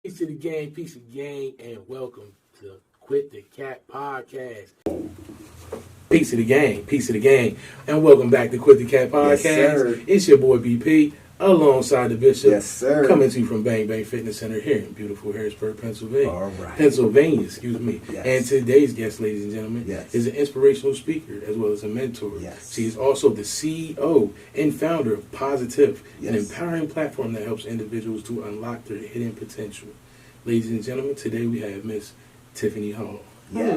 Peace to the gang, and welcome to Quit the Cat Podcast. Peace to the gang, and welcome back to Quit the Cat Podcast. Yes, sir. It's your boy BP, alongside the Bishop. Yes, sir. Coming to you from Bang Bang Fitness Center here in beautiful Harrisburg, Pennsylvania. All right. Pennsylvania, excuse me. Yes. And today's guest, ladies and gentlemen, Yes. is an inspirational speaker as well as a mentor. Yes. She is also the CEO and founder of PosiTiff, an Yes. empowering platform that helps individuals to unlock their hidden potential. Ladies and gentlemen, today we have Miss Tiffiney Hall. Yes.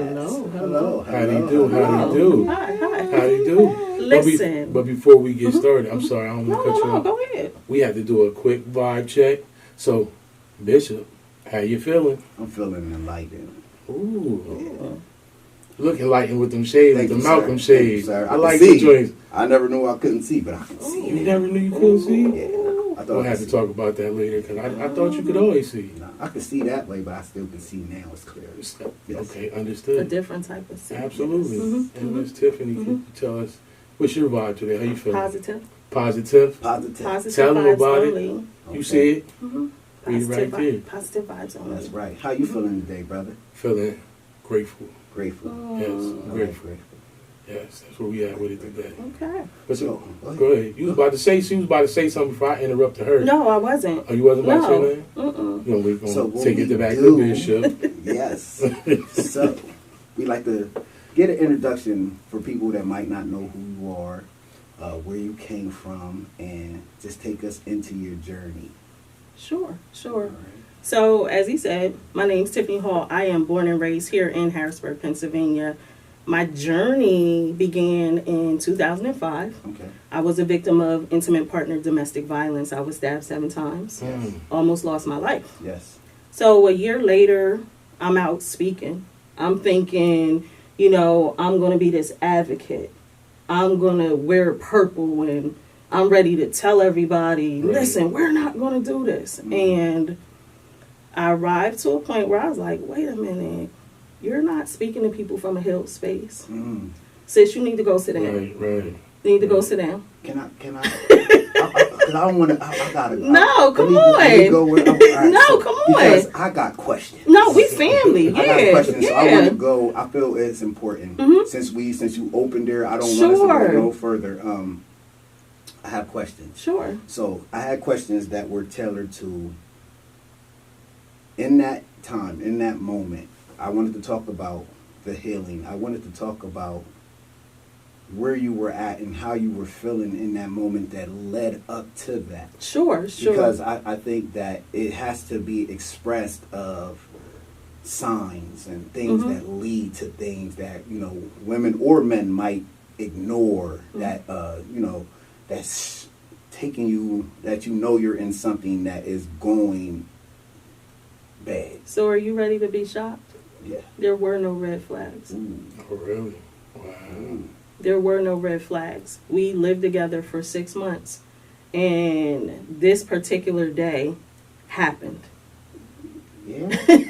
Hello. How do you do? How do you do? Hi. How do you do? Listen. But before we get started, I'm sorry, I don't want to cut you No, off. go ahead. We have to do a quick vibe check. So, Bishop, how you feeling? I'm feeling enlightened. Ooh. Looking enlightened with them shades, Thank with the you, Malcolm sir. Thank you, shades. sir. I can like see. the joints. I never knew I couldn't see, but I can see. You never knew you couldn't see? Yeah. I thought We'll I have could to see. talk about that later, because I thought you could always see. No, I could see that way, but I still can see now. It's clear. Yes. Okay, A understood. different type of scene. Absolutely. Mhm, And mhm. Miss Tiffany, can you tell us, what's your vibe today? How you feeling? Positive. Positive? Positive. Positive Tell them vibes about it. only. You Okay. see it? Mm-hmm. Read it right there. Positive vibes only. That's right. How you feeling today, brother? Feeling grateful. Grateful. Yes, All right, grateful. grateful. Yes, that's where we at with it today. Okay. But So, go ahead. You was about to say, she was about to say something before I interrupted her. No, I wasn't. Oh, you wasn't about to say No. that? Mm-mm. You know, we're going So to what take we it back do- to Bishop. Yes. So, we like to get an introduction for people that might not know who you are, where you came from, and just take us into your journey. Sure. All right. So, as he said, my name's Tiffiney Hall. I am born and raised here in Harrisburg, Pennsylvania. My journey began in 2005. Okay. I was a victim of intimate partner domestic violence. I was stabbed 7 times. Mm. Almost lost my life. Yes. So a year later, I'm out speaking. I'm thinking, I'm going to be this advocate. I'm going to wear purple and I'm ready to tell everybody, Right. listen, we're not going to do this. And I arrived to a point where I was like, wait a minute. You're not speaking to people from a healed space. Mm. Sis, you need to go sit down. Right. You need to go sit down. Can I? Because I don't want to. I gotta. No, come let me on. go with, all right, No, come on. Because I got questions. No, we family. I got questions, so I want Yeah. to go. I feel it's important Mhm. since you opened there. I don't want us to Sure. go no further. I have questions. Sure. So I had questions that were tailored to. In that time, in that moment, I wanted to talk about the healing. I wanted to talk about where you were at and how you were feeling in that moment that led up to that. Sure. Because I think that it has to be expressed of signs and things Mhm. that lead to things that, women or men might ignore Mhm. that, that's taking you, that you're in something that is going bad. So are you ready to be shocked? Yeah. There were no red flags. Ooh. Oh, really? Wow. Ooh. There were no red flags. We lived together for 6 months. And this particular day happened. Yeah.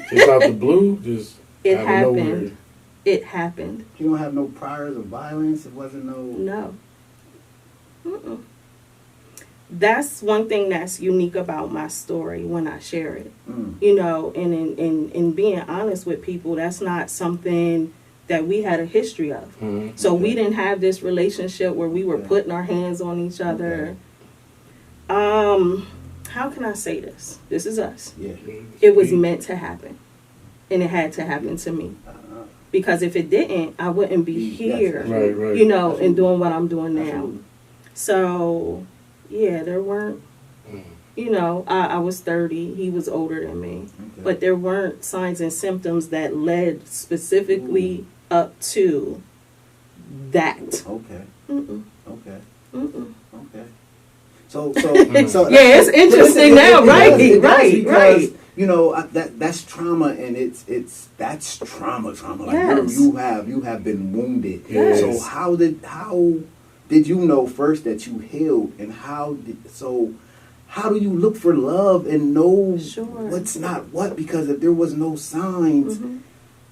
Just out the blue? Just It out of nowhere. happened. It happened. You don't have no priors of violence? It wasn't no... No. Mm-mm. That's one thing that's unique about my story when I share it. Mm. And in being honest with people, that's not something that we had a history of. Mhm. So we Okay. didn't have this relationship where we were Okay. putting our hands on each other. How can I say this? This is us. Yeah. It was meant to happen. And it had to happen to me. Uh, Because if it didn't, I wouldn't be Yes, here, Right. and doing what I'm doing now. absolutely. So, yeah, there weren't, Mm. I was 30. He was older than me. Okay. But there weren't signs and symptoms that led specifically up to that. Okay. Mm-mm. Okay. Mm-mm. Okay. So Yeah, it's interesting now, right? Right, because, right. that's trauma, and that's trauma. Like Yes. you have been wounded. Yes. So how did you know first that you healed, and how do you look for love and know Sure. what's not what? Because if there was no signs, Mhm.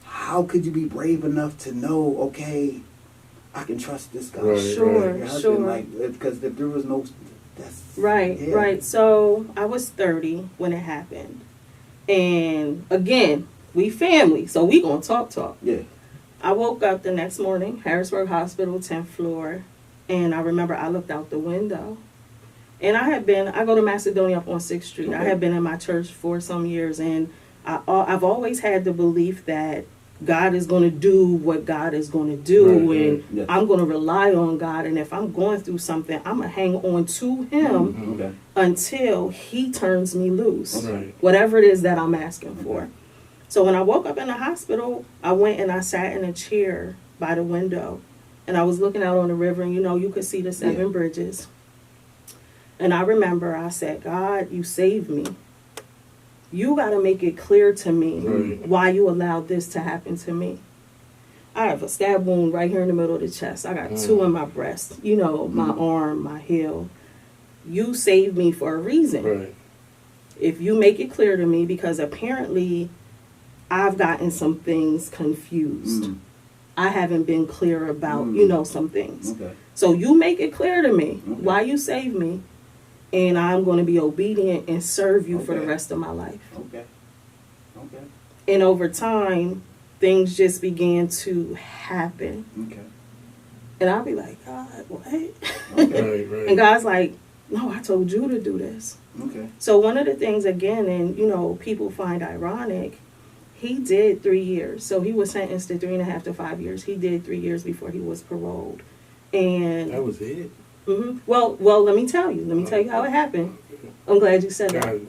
how could you be brave enough to know? Okay, I can trust this guy. Right, Sure, Your husband, sure. because if there was no, that's Right, yeah. right. So I was 30 when it happened. And again, we family, so we gonna talk. Yeah. I woke up the next morning, Harrisburg Hospital, 10th floor, and I remember I looked out the window. And I go to Macedonia up on 6th Street. Okay. I had been in my church for some years, and I've always had the belief that God is going to do what God is going to do, and yes. I'm going to rely on God. And if I'm going through something, I'm going to hang on to Him Okay. until He turns me loose, Right. whatever it is that I'm asking for. So when I woke up in the hospital, I went and I sat in a chair by the window, and I was looking out on the river, and you could see the 7 bridges. And I remember I said, God, you saved me. You got to make it clear to me why you allowed this to happen to me. I have a stab wound right here in the middle of the chest. I got 2 in my breast, my arm, my heel. You saved me for a reason. Right. If you make it clear to me, because apparently I've gotten some things confused. I haven't been clear about, some things. Okay. So you make it clear to me why you saved me, and I'm going to be obedient and serve you for the rest of my life. Okay. Okay. And over time, things just began to happen. Okay. And I'll be like, God, what? Okay. Right. And God's like, no, I told you to do this. Okay. So one of the things, again, and, people find ironic, he did 3 years. So he was sentenced to 3.5 to 5 years. He did 3 years before he was paroled. And That was it. Well, let me tell you. Let me tell you how it happened. I'm glad you said that.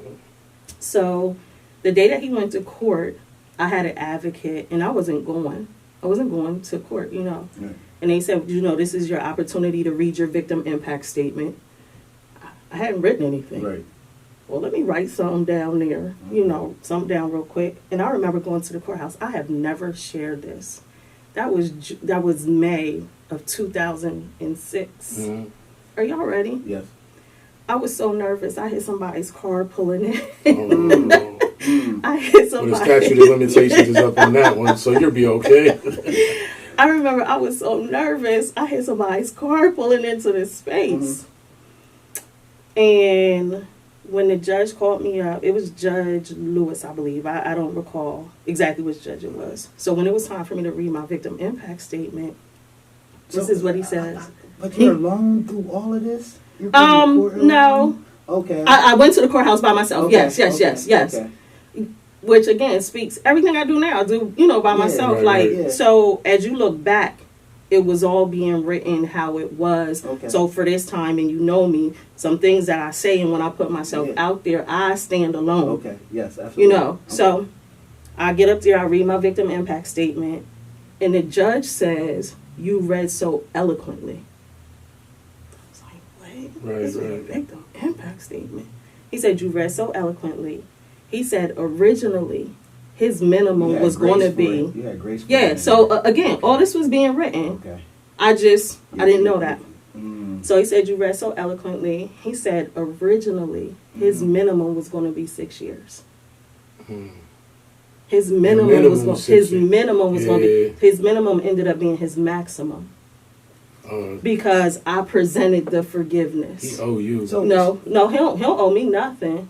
So the day that he went to court, I had an advocate, and I wasn't going to court, Yeah. And they said, this is your opportunity to read your victim impact statement. I hadn't written anything. Right. Well, let me write something down there, something down real quick. And I remember going to the courthouse. I have never shared this. That was May of 2006. Mm-hmm. Are y'all ready? Yes. I was so nervous. I hit somebody's car pulling in. I hit Well, the somebody. statute of limitations is up on that one, so you'll be okay. I remember I was so nervous. I hit somebody's car pulling into this space. And when the judge called me up, it was Judge Lewis, I believe. I don't recall exactly which judge it was. So when it was time for me to read my victim impact statement, this is what he says. But you're alone through all of this? You're going to court alone? No. Okay. I went to the courthouse by myself. Okay. Yes. Okay. Which again speaks everything I do now. I do by myself. right. So as you look back, it was all being written how it was. Okay. So for this time, and me, some things that I say and when I put myself out there, I stand alone. Okay. Yes. Absolutely. Okay. So I get up there, I read my victim impact statement, and the judge says, "You read so eloquently." I was like, "What? This is a victim impact statement." He said, "You read so eloquently." He said, originally, his minimum was going to be. You had grace for Yeah, it. so again, all this was being written. Okay. I didn't know that. Mm. So he said, you read so eloquently. He said, originally, his minimum was going to be 6 years. His minimum was going to be, his minimum ended up being his maximum. Because I presented the forgiveness. He owe you. So, no, he don't owe me nothing.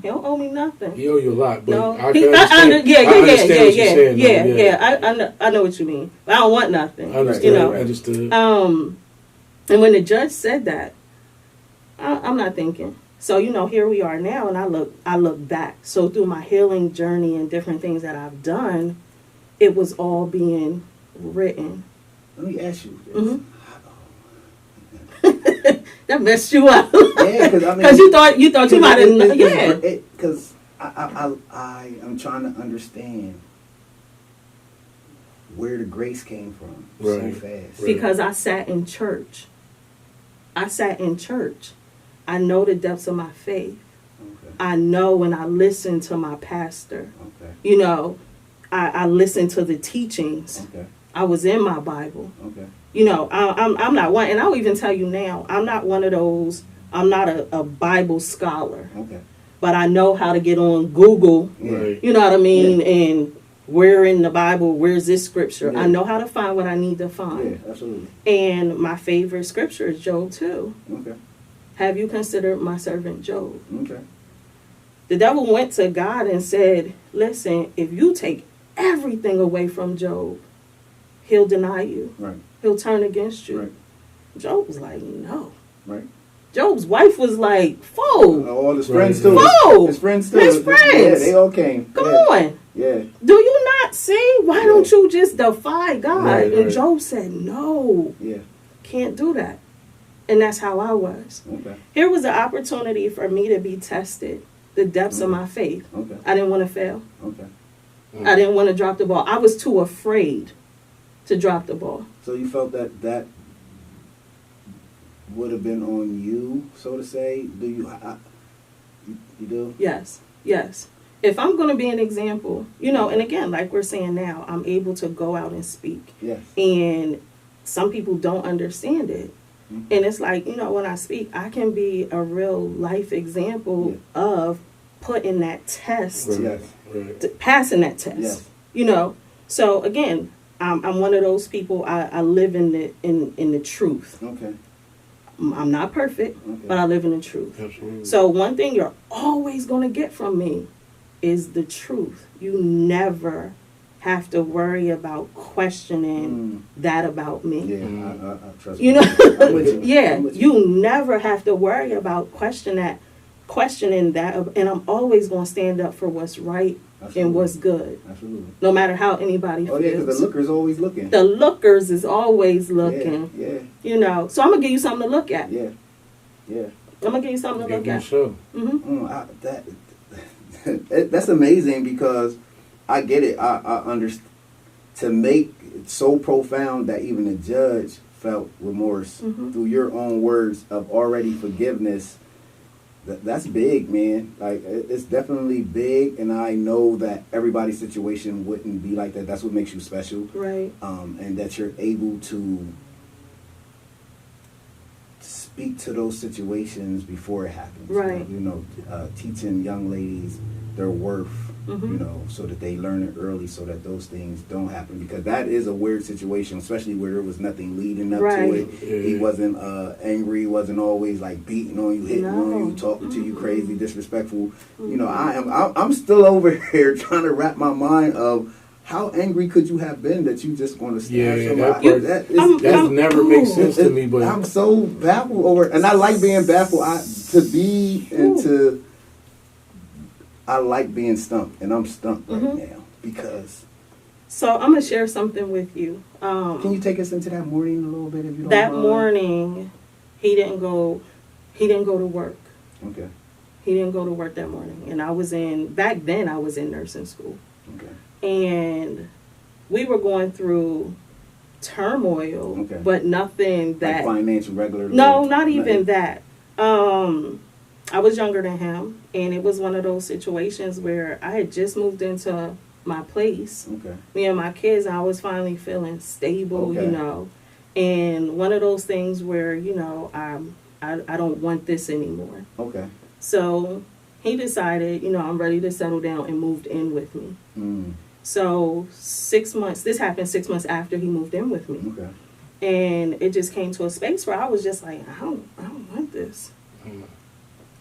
He don't owe me nothing. He owe you a lot, but No, I understand what you're saying. I know what you mean. But I don't want nothing. Understood. And when the judge said that, I'm not thinking. So here we are now, and I look back. So through my healing journey and different things that I've done, it was all being written. Let me ask you this. That messed you up. Yeah, because you thought you might have. Yeah. Because I am trying to understand where the grace came from so fast. Because I sat in church. I know the depths of my faith. Okay. I know when I listen to my pastor. Okay. I listen to the teachings. Okay. I was in my Bible. Okay. I'm not one, and I'll even tell you now, I'm not one of those, I'm not a Bible scholar. Okay. But I know how to get on Google, you know what I mean, and where in the Bible, where's this scripture? I know how to find what I need to find. Yeah, absolutely. And my favorite scripture is Job 2. Okay. Have you considered my servant Job? Okay. The devil went to God and said, listen, if you take everything away from Job, he'll deny you. Right. He'll turn against you. Right. Job was like, no. Right. Job's wife was like, fool. All his friends too. Fool. His friends too. His friends. Yeah, they all came. Come yeah. on. Yeah. Do you not see? Why don't you just defy God? Right, And right. Job said, no, Yeah. can't do that. And that's how I was. Okay. Here was an opportunity for me to be tested, the depths of my faith. Okay. I didn't want to fail. Okay. I didn't want to drop the ball. I was too afraid to drop the ball. So you felt that would have been on you, so to say? Do you? You do? Yes, yes. If I'm going to be an example, you know, and again, like we're saying now, I'm able to go out and speak. Yes. And some people don't understand it. Mm-hmm. And it's like, you know, when I speak, I can be a real life example of putting that test, Yes. passing that test, Yes. you know. So again, I'm one of those people, I live in the truth. Okay. I'm not perfect, Okay. but I live in the truth. Absolutely. So one thing you're always going to get from me is the truth. You never have to worry about questioning that about me. Yeah, I trust You you. know, I'm with you. yeah, I'm with you. you never have to worry about questioning that, and I'm always going to stand up for what's right Absolutely. and what's good, Absolutely. no matter how anybody Oh yeah, feels. because the looker's always looking. The lookers is always looking, Yeah. you know. So I'm gonna give you something to look at. Yeah. Yeah. I'm gonna give you something to look at. Show. That's amazing because I get it. I understand. To make it so profound that even the judge felt remorse through your own words of already forgiveness. That's big, man. Like, it's definitely big, and I know that everybody's situation wouldn't be like that. That's what makes you special, Right. and that you're able to speak to those situations before it happens. Right. You know, teaching young ladies their worth, you know, so that they learn it early so that those things don't happen. Because that is a weird situation, especially where there was nothing leading up Right. to it. Yeah. He wasn't angry, wasn't always like beating on you, hitting on you, talking to you crazy, disrespectful. You know, I'm still over here trying to wrap my mind of how angry could you have been that you just want to stab Yeah, somebody? that part- That never makes sense to me, but I'm so baffled over it. And I like being baffled. I like being stumped, and I'm stumped right now because. So I'm gonna share something with you. Can you take us into that morning a little bit, if you don't That mind? morning, he didn't go to work. Okay. He didn't go to work that morning, and back then I was in nursing school, Okay. and we were going through turmoil, Okay. but nothing that. Like financial, regular. No, not even that. I was younger than him, and it was one of those situations where I had just moved into my place. Okay. Me and my kids, I was finally feeling stable, Okay. you know. And one of those things where, you know, I don't want this anymore. Okay. So he decided, you know, I'm ready to settle down, and moved in with me. So 6 months, this happened 6 months after he moved in with me. Okay. And it just came to a space where I was just like, I don't want this.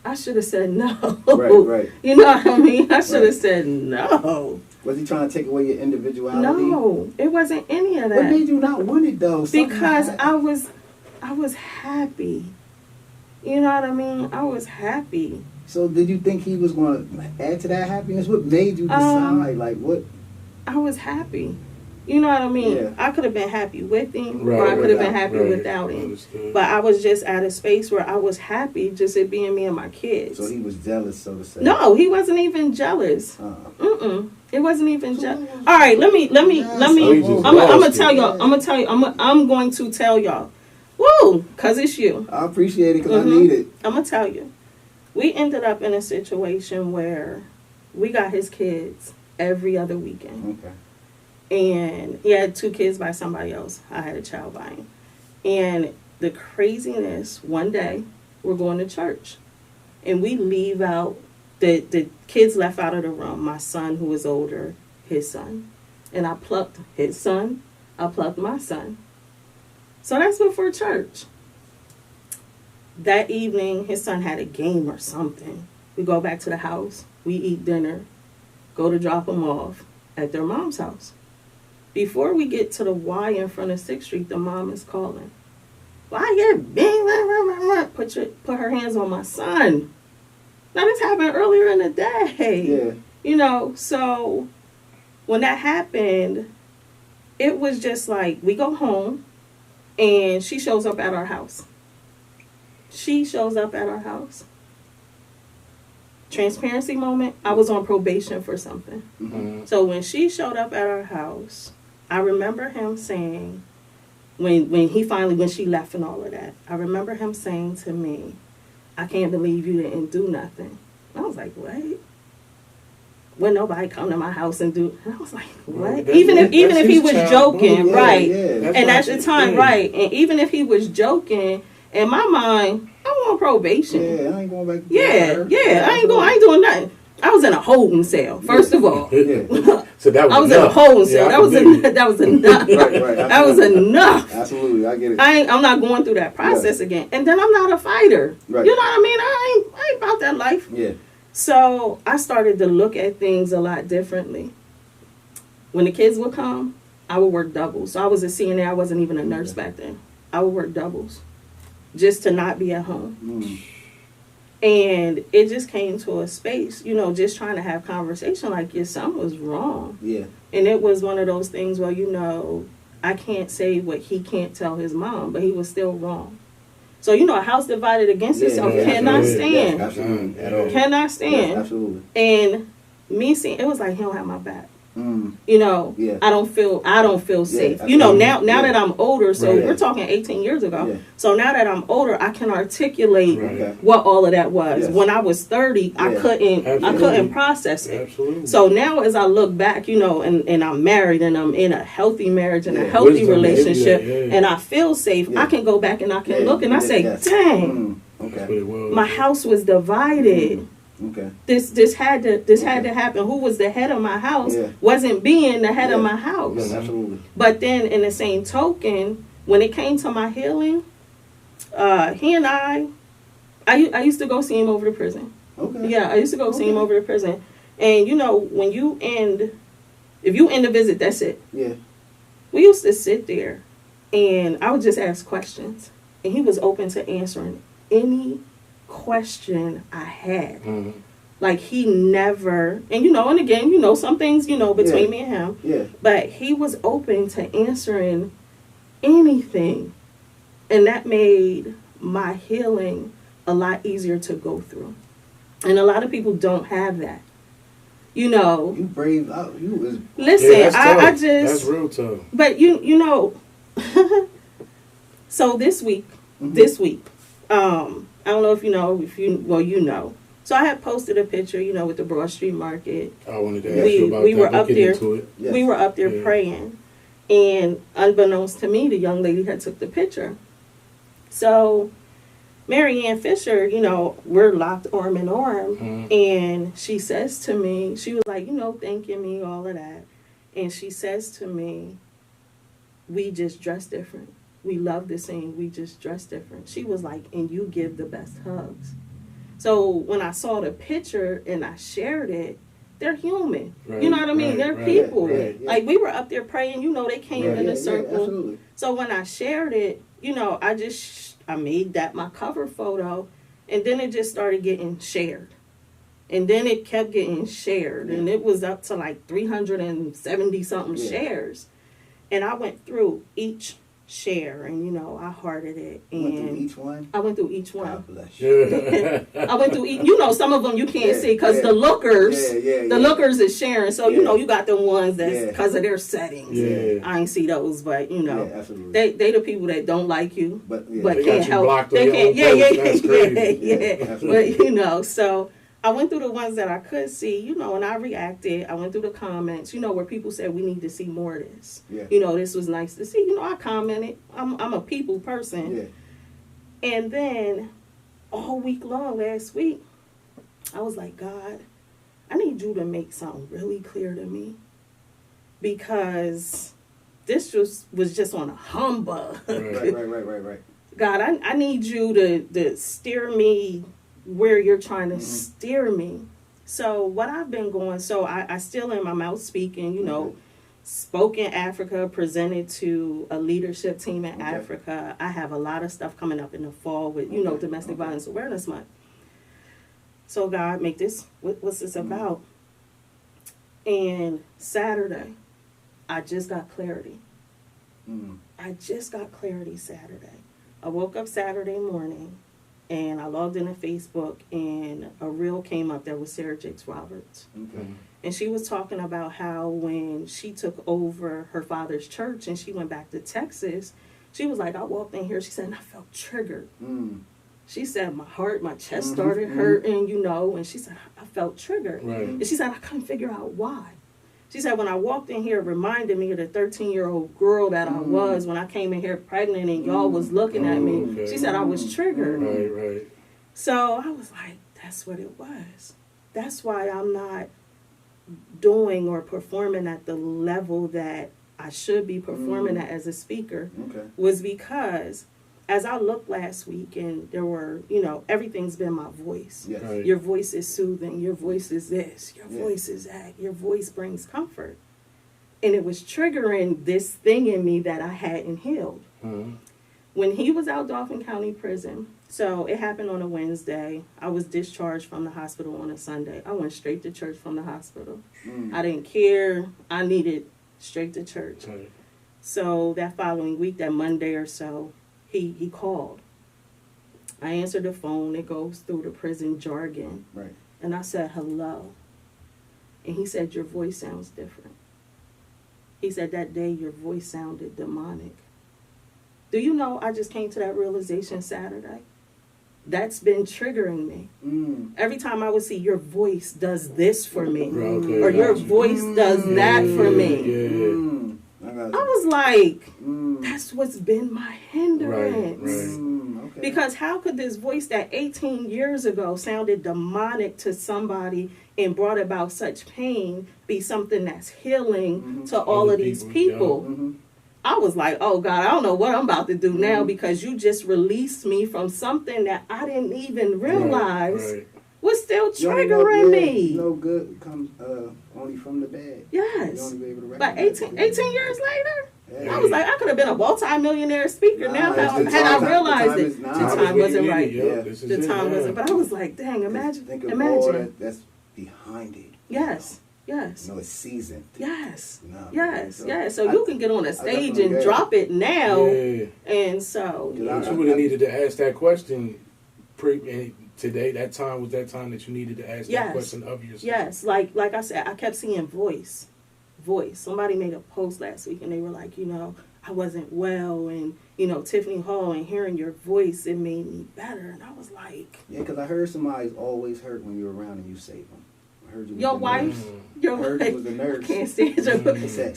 I should have said no. Right. You know what I mean? I should have Right. said no. Was he trying to take away your individuality? No, it wasn't any of What that. made you not want it though? Something Because happened. I was happy. You know what I mean? I was happy. So did you think he was going to add to that happiness? What made you decide? Like what? I was happy. You know what I mean? Yeah. I could have been happy with him, Right, or I could have been right, happy right. without him. Understood. But I was just at a space where I was happy just it being me and my kids. So he was jealous, so to say. No, he wasn't even jealous. Uh-uh. It wasn't even jealous. All right, let me. So he just I'm gonna lost tell it. y'all. I'm going to tell y'all. Woo, cause it's you. I appreciate it because I need it. I'm gonna tell you. We ended up in a situation where we got his kids every other weekend. Okay. And he had 2 kids by somebody else. I had a child by him. And the craziness, one day, we're going to church. And we leave out, the kids left out of the room. My son, who was older, his son. And I plucked his son. I plucked my son. So that's before church. That evening, his son had a game or something. We go back to the house. we eat dinner, go to drop them off at their mom's house. Before we get to the Y in front of 6th Street, the mom is calling. Why you being put her hands on my son? Now this happened earlier in the day. Yeah. You know, so when that happened, it was just like we go home and she shows up at our house. She shows up at our house. Transparency moment, I was on probation for something. Mm-hmm. So when she showed up at our house, I remember him saying, when she left and all of that, I remember him saying to me, I can't believe you didn't do nothing. I was like, what? When nobody come to my house and do, and I was like, what? Well, even if he was joking, Yeah, right? yeah. And at the time, right? And even if he was joking, in my mind, I'm on probation. Yeah, I ain't going back. I ain't doing nothing. I was in a holding cell, first of all. Yeah. So that was I was enough. in a holding cell. Yeah, that was enough. Right. That was enough. Absolutely, I get it. I'm not going through that process again. And then I'm not a fighter. Right. You know what I mean? I ain't about that life. Yeah. So I started to look at things a lot differently. When the kids would come, I would work doubles. So I was a CNA. I wasn't even a nurse back then. I would work doubles just to not be at home. Mm. And it just came to a space, you know, just trying to have conversation like your son was wrong. Yeah. And it was one of those things where, you know, I can't say what he can't tell his mom, but he was still wrong. So, you know, a house divided against itself cannot stand. Yeah, absolutely. At all. Cannot stand. Yes, absolutely. And me seeing, it was like he don't have my back. Mm. You know, Yeah. I don't feel safe. Yeah, You know, now yeah. that I'm older, so Right. we're talking 18 years ago. Yeah. So now that I'm older, I can articulate Right. what all of that was. Yes. When I was 30, I Yeah. couldn't Absolutely. process it. Absolutely. So now as I look back, you know, and I'm married and I'm in a healthy marriage and a Yeah. healthy Wisdom, relationship yeah. and I feel safe, Yeah. I can go back and I can Yeah, look and I say, yes. dang, Okay. That's what it was. my house was divided. Okay. This had to happen. Who was the head of my house Yeah. wasn't being the head of Yeah. my house. Yes, absolutely. But then in the same token, when it came to my healing, he and I used to go see him over to prison. Okay. Yeah, I used to go see him over to prison. And you know, if you end the visit, that's it. Yeah. We used to sit there and I would just ask questions. And he was open to answering any question I had. Mhm. Like he never, and you know, and again, you know, some things, you know, between Yeah. me and him, Yeah. but he was open to answering anything. And that made my healing a lot easier to go through. And a lot of people don't have that. You know, You brave out. You was. listen, Yeah, that's tough. I just, That's real tough. but you know, so this week, I don't know if you know, you know. So I had posted a picture, you know, with the Broad Street Market. I wanted to Yeah. ask you about We that. were We'll up get there. into it. Yes. We were up there Yeah. praying. And unbeknownst to me, the young lady had took the picture. So Mary Ann Fisher, you know, we're locked arm in arm. Mhm. And she says to me, she was like, you know, thanking me, all of that. And she says to me, we just dress different. We love the same. We just dress different. She was like, and you give the best hugs. So when I saw the picture and I shared it, they're human. Right, You know what I mean? right, They're right, people. right, yeah. Like we were up there praying, you know, they came Right. in Yeah, a circle. Yeah, absolutely. So when I shared it, you know, I made that my cover photo, and then it just started getting shared. And then it kept getting shared, and it was up to like 370 something Yeah. shares. And I went through each share, and you know, I hearted it, You went through and each one. I went through each one. God bless you. Yeah. I went through each. You know, some of them you can't Yeah, see because yeah. the lookers, Yeah. the lookers is sharing. So you Yeah. know, you got the ones that's Yeah. because of their settings. Yeah. I ain't see those, but you know, Yeah, absolutely. they the people that don't like you. But yeah. But They got can't you help. blocked on They your can't. own Yeah. post. That's crazy. Yeah. Yeah, But absolutely. you know, so I went through the ones that I could see, you know, and I reacted. I went through the comments, you know, where people said we need to see more of this. Yeah. You know, this was nice to see. You know, I commented. I'm a people person. Yeah. And then all week long last week, I was like, God, I need you to make something really clear to me, because this was just on a humbug. Right. God, I need you to steer me where you're trying to steer me. So what I've been going, so I still am, I'm out speaking, you know, spoke in Africa, presented to a leadership team in Africa. I have a lot of stuff coming up in the fall with, you know, Domestic Violence Awareness Month. So God, make this, what's this about? And Saturday, I just got clarity. I just got clarity Saturday. I woke up Saturday morning and I logged into Facebook and a reel came up that was Sarah Jakes Roberts. And she was talking about how when she took over her father's church and she went back to Texas, she was like, I walked in here, she said, and I felt triggered. She said, my heart, my chest started hurting, you know, and she said, I felt triggered. And she said, I couldn't figure out why. She said, when I walked in here, it reminded me of the 13-year-old girl that I was when I came in here pregnant and y'all was looking at me. She said, I was triggered. So I was like, that's what it was. That's why I'm not doing or performing at the level that I should be performing at as a speaker. Was because as I looked last week and there were, you know, everything's been my voice. Your voice is soothing. Your voice is this. Your voice is that. Your voice brings comfort. And it was triggering this thing in me that I hadn't healed. When he was out Dauphin County Prison, so it happened on a Wednesday. I was discharged from the hospital on a Sunday. I went straight to church from the hospital. I didn't care. I needed straight to church. So that following week, that Monday or so, he called. I answered the phone. It goes through the prison jargon. And I said, hello. And he said, your voice sounds different. He said, that day your voice sounded demonic. Do you know I just came to that realization Saturday? That's been triggering me. Every time I would see your voice does this for me, or your voice does that for me. I was like, that's what's been my hindrance. Because how could this voice that 18 years ago sounded demonic to somebody and brought about such pain be something that's healing to all of these people? I was like, oh God, I don't know what I'm about to do now because you just released me from something that I didn't even realize was still triggering me. No good comes only from the bad. Yes. But 18 years later, I was like, I could have been a multi-millionaire speaker now had I realized it. The time wasn't right. The time wasn't. But I was like, dang, imagine. Think of all that's behind it. Yes. Yes. No, it's seasoned. Yes. No, yes. So you can get on a stage and drop it now. And so. You would have needed to ask that question today. That time was that time that you needed to ask that question of yourself. Yes. Like I said, I kept seeing voice. Somebody made a post last week and they were like, you know, I wasn't well and, you know, Tiffiney Hall and hearing your voice, it made me better. And I was like. Yeah, because I heard somebody's always hurt when you're around and you save them. Your wife, was a nurse. I can't stand your They said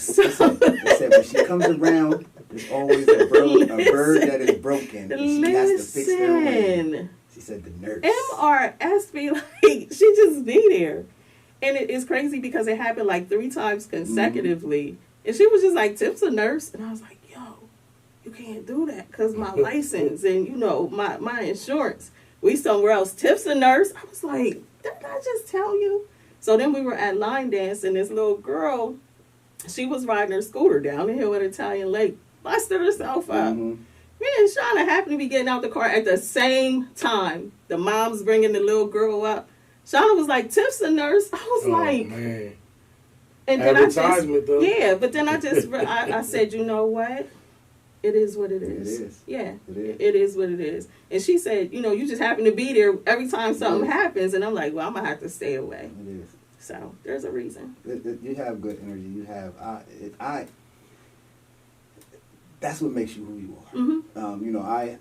when she comes around, there's always a bird that is broken. And she has to fix their wing. She said the nurse. MRS be like, she just be there. And it is crazy because it happened like 3 times consecutively. And she was just like, Tiff's a nurse. And I was like, yo, you can't do that because my license and, you know, my insurance. We somewhere else. Tiff's a nurse. I was like, didn't I just tell you? So then we were at line dance, and this little girl, she was riding her scooter down the hill at Italian Lake, busted herself up. Me and Shauna happened to be getting out the car at the same time. The mom's bringing the little girl up. Shauna was like, Tiff's a nurse. I was like, man. And then but then I said, you know what? It is what it is. It is. Yeah. It is what it is. And she said, you know, you just happen to be there every time something happens. And I'm like, well, I'm going to have to stay away. It is. So there's a reason. You have good energy. You have, that's what makes you who you are. You know, I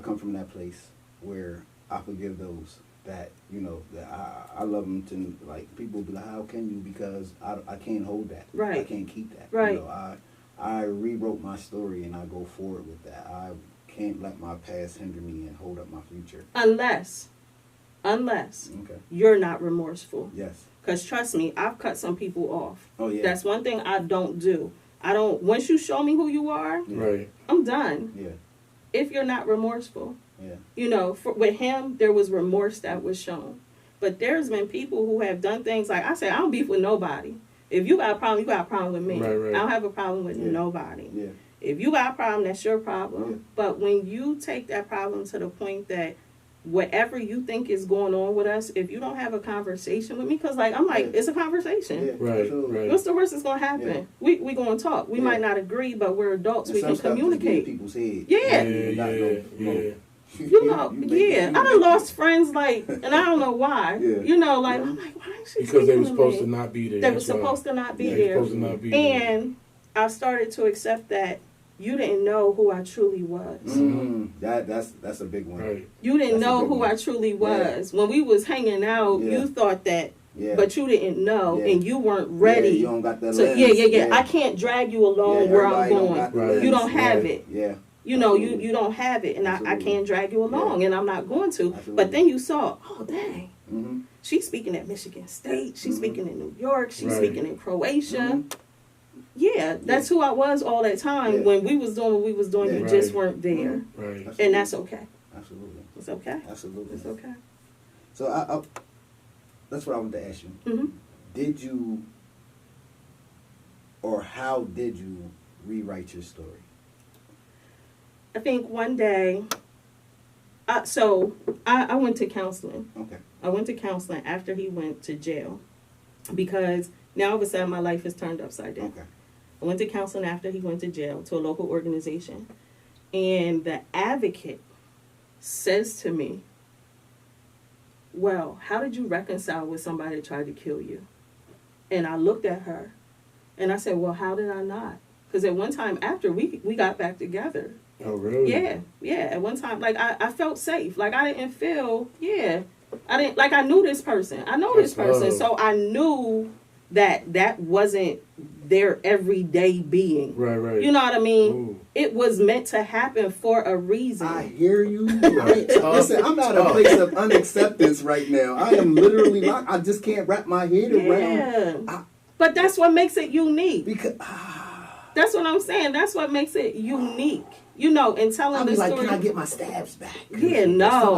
come from that place where I forgive those that, you know, that I love them to, like, people will be like, how can you? Because I can't hold that. Right. I can't keep that. Right. You know, I rewrote my story and I go forward with that. I can't let my past hinder me and hold up my future. Unless you're not remorseful. Yes. Because trust me, I've cut some people off. Oh, yeah. That's one thing I don't do. Once you show me who you are, I'm done. Yeah. If you're not remorseful. Yeah. You know, with him, there was remorse that was shown. But there's been people who have done things like I say, I don't beef with nobody. If you got a problem, you got a problem with me. Right. I don't have a problem with nobody. Yeah. If you got a problem, that's your problem. Yeah. But when you take that problem to the point that whatever you think is going on with us, if you don't have a conversation with me, because it's a conversation. Yeah. Right. Absolutely. Right. What's the worst that's going to happen? Yeah. We going to talk. We might not agree, but we're adults. And we some can stuff just get in communicate. people's head. Yeah. Yeah. You know, I done lost friends, and I don't know why. Yeah. You know, I'm like, why ain't she Because they were speaking supposed me? to not be there. They were That's why. supposed to not be Yeah, there. supposed to not be there. And I started to accept that you didn't know who I truly was. That's a big one. Right. You didn't That's a know big who one. I truly was. When we was hanging out, Yeah. you thought that, Yeah. but you didn't know, Yeah. and you weren't ready. Yeah, you don't got that So lens. yeah. I can't drag you along where I'm everybody don't going. got the Right. lens. You don't have Yeah. it. Yeah. You know, Absolutely. you don't have it, and I Absolutely. can't drag you along, Yeah. and I'm not going to. Absolutely. But then you saw, oh dang, Mm-hmm. she's speaking at Michigan State, she's Mhm. speaking in New York, she's Right. speaking in Croatia. Mhm. Yeah, that's who I was all that time. Yeah. When we was doing what we was doing, Yeah. you Right. just weren't there, Right. and that's okay. Absolutely. It's okay. Absolutely. It's okay. So I that's what I wanted to ask you. hmm Did you, or how did you rewrite your story? I think one day, I went to counseling. Okay. I went to counseling after he went to jail because now all of a sudden my life is turned upside down. Okay. I went to counseling after he went to jail to a local organization. And the advocate says to me, well, how did you reconcile with somebody that tried to kill you? And I looked at her and I said, well, how did I not? Because at one time after we got back together. Oh, really? Yeah. At one time, I felt safe. I didn't feel, I knew this person. I know this That's person. love. So I knew that wasn't their everyday being. Right. You know what I mean? Ooh. It was meant to happen for a reason. I hear you. Listen, I'm at a place of unacceptance right now. I am literally locked. I just can't wrap my head around. But that's what makes it unique. Because That's what I'm saying. That's what makes it unique. You know, and telling I'll the be like, story. can I get my stabs back? Yeah, no.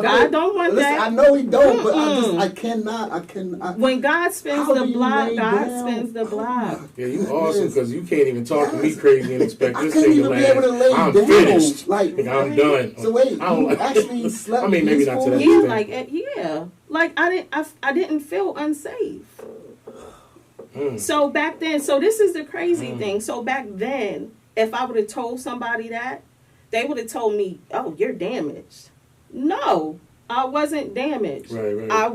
God don't want listen, that. I know he don't, but I cannot. When God spins How the do you block, lay God down? spins the block. Yeah, you awesome because you can't even talk to me Yes. crazy and expect I this couldn't thing to even be able to lay last. I'm down. finished. Like, I'm done. So wait, I don't you like- actually slept I mean, maybe not to that peacefully? extent. I didn't feel unsafe. So back then, this is the crazy thing. So back then, if I would have told somebody that, they would have told me, "Oh, you're damaged." No, I wasn't damaged. Right. I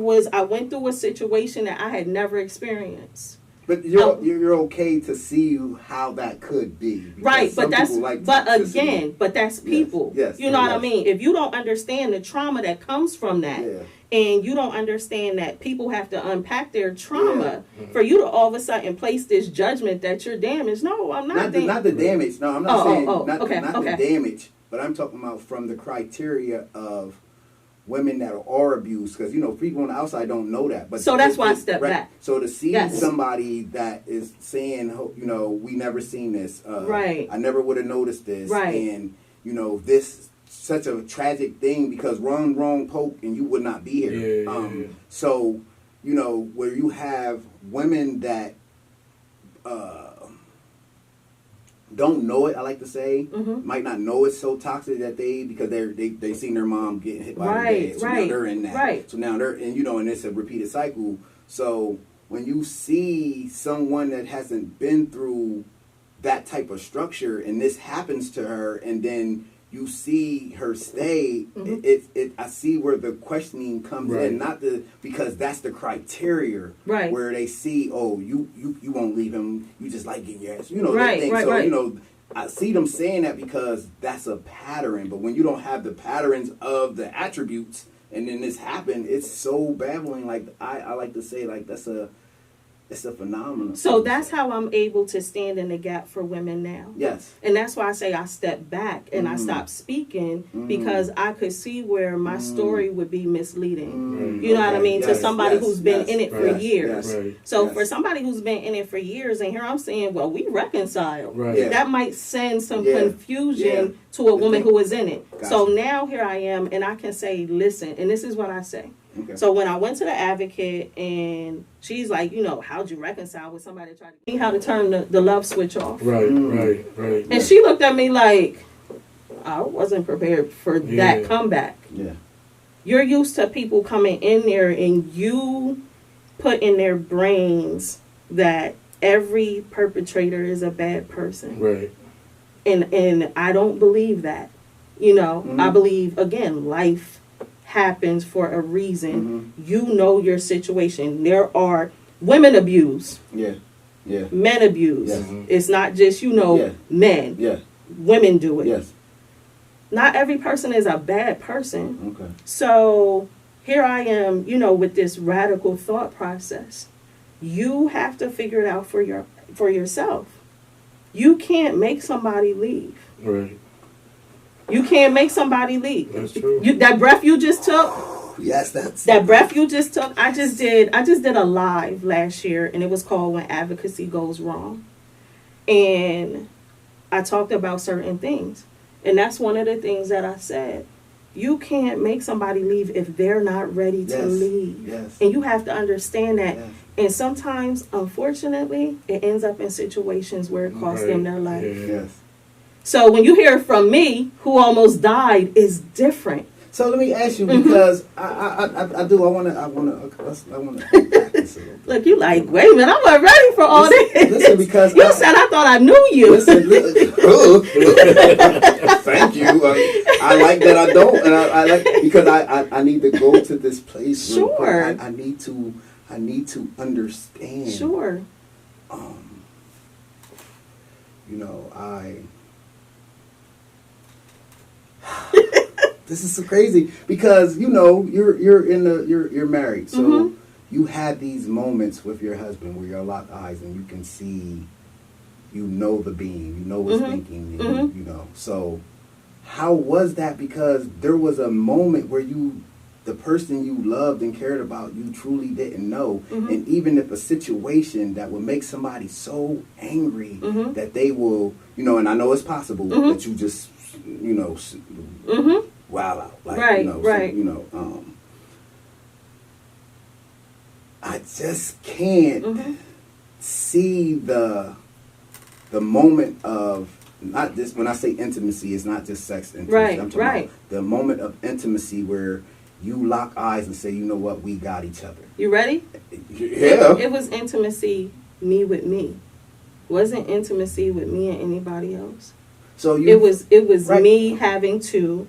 went through a situation that I had never experienced. But you're okay to see how that could be. Because Right, some but that's people like but toxicity. again, but that's people. Yes, you know what I yes. mean? If you don't understand the trauma that comes from that, Yeah. and you don't understand that people have to unpack their trauma for you to all of a sudden place this judgment that you're damaged. No, I'm not. Not the damage. No, I'm not saying not okay. the damage, but I'm talking about from the criteria of women that are abused, because people on the outside don't know that. But So that's why I step back. So to see Yes. somebody that is saying, we never seen this. Right. I never would have noticed this. Right. And this such a tragic thing because wrong poke and you would not be here. Yeah. So where you have women that don't know it, I like to say, might not know it's so toxic that because they seen their mom getting hit by her dad, so now they're in that. Right. So now they're and it's a repeated cycle. So when you see someone that hasn't been through that type of structure and this happens to her, and then you see her stay, I see where the questioning comes Right. in, because that's the criteria, Right. where they see, you won't leave him, you just like getting your ass, Right, that thing. right, So right. I see them saying that because that's a pattern, but when you don't have the patterns of the attributes, and then this happened, it's so baffling. Like I like to say, like it's a phenomenon. So that's how I'm able to stand in the gap for women now. Yes. And that's why I say I stepped back and I stopped speaking because I could see where my story would be misleading. You know what I mean? To somebody who's been in it for years. Right. So for somebody who's been in it for years, and here I'm saying, well, we reconciled. Right. Yeah. That might send some Yeah. confusion Yeah. to a woman who is in it. Gotcha. So now here I am, and I can say, listen, and this is what I say. Okay. So when I went to the advocate and she's like, how'd you reconcile with somebody that tried to teach me how to turn the love switch off? Right. And she looked at me like, I wasn't prepared for that comeback. Yeah. You're used to people coming in there and you put in their brains that every perpetrator is a bad person. Right. And I don't believe that. I believe, again, life happens for a reason. You know your situation. There are women abuse. Yeah. Men abuse. Yes. It's not just, men. Yeah. Women do it. Yes. Not every person is a bad person. Okay. So here I am, with this radical thought process. You have to figure it out for yourself. You can't make somebody leave. Right. You can't make somebody leave. That's true. That breath you just took. Yes, that's that breath you just took. I just did a live last year, and it was called When Advocacy Goes Wrong. And I talked about certain things. And that's one of the things that I said. You can't make somebody leave if they're not ready to leave. Yes. And you have to understand that. Yes. And sometimes, unfortunately, it ends up in situations where it costs them their life. Yes. So when you hear from me, who almost died, is different. So let me ask you, because I want to practice a little bit. Look, you like, wait a minute, I wasn't ready for all this. Listen, because you said I thought I knew you. Listen, thank you. I like that I don't, and I like, because I need to go to this place. Sure. I need to understand. Sure. This is so crazy because you're married, so you had these moments with your husband where you're locked eyes and you can see, the being, what's thinking, So how was that? Because there was a moment where the person you loved and cared about, you truly didn't know, and even if a situation that would make somebody so angry that they will, and I know it's possible that you just, wow out, like, right. So, I just can't see the moment of, not this, when I say intimacy, it's not just sex intimacy. Right, I'm talking about the moment of intimacy where you lock eyes and say, you know what, we got each other. You ready? Yeah. It was intimacy, me with me. It wasn't intimacy with me and anybody else. So it was right. me having to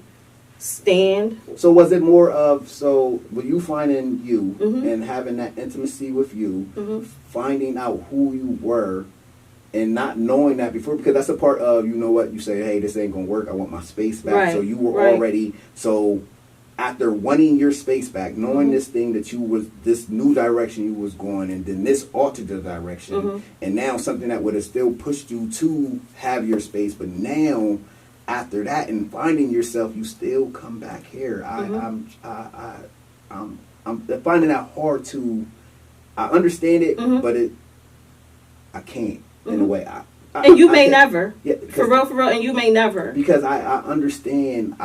stand. So was it more of, were you finding you and having that intimacy with you, finding out who you were and not knowing that before? Because that's a part of, you say, hey, this ain't going to work. I want my space back. Right. So you were already, after wanting your space back, knowing this thing that this new direction you was going, and then this altered the direction, and now something that would have still pushed you to have your space, but now after that and finding yourself, you still come back here. I'm finding that hard to. I understand it, but I can't in a way. And you may never. Yeah, for real, and you may never. Because I understand.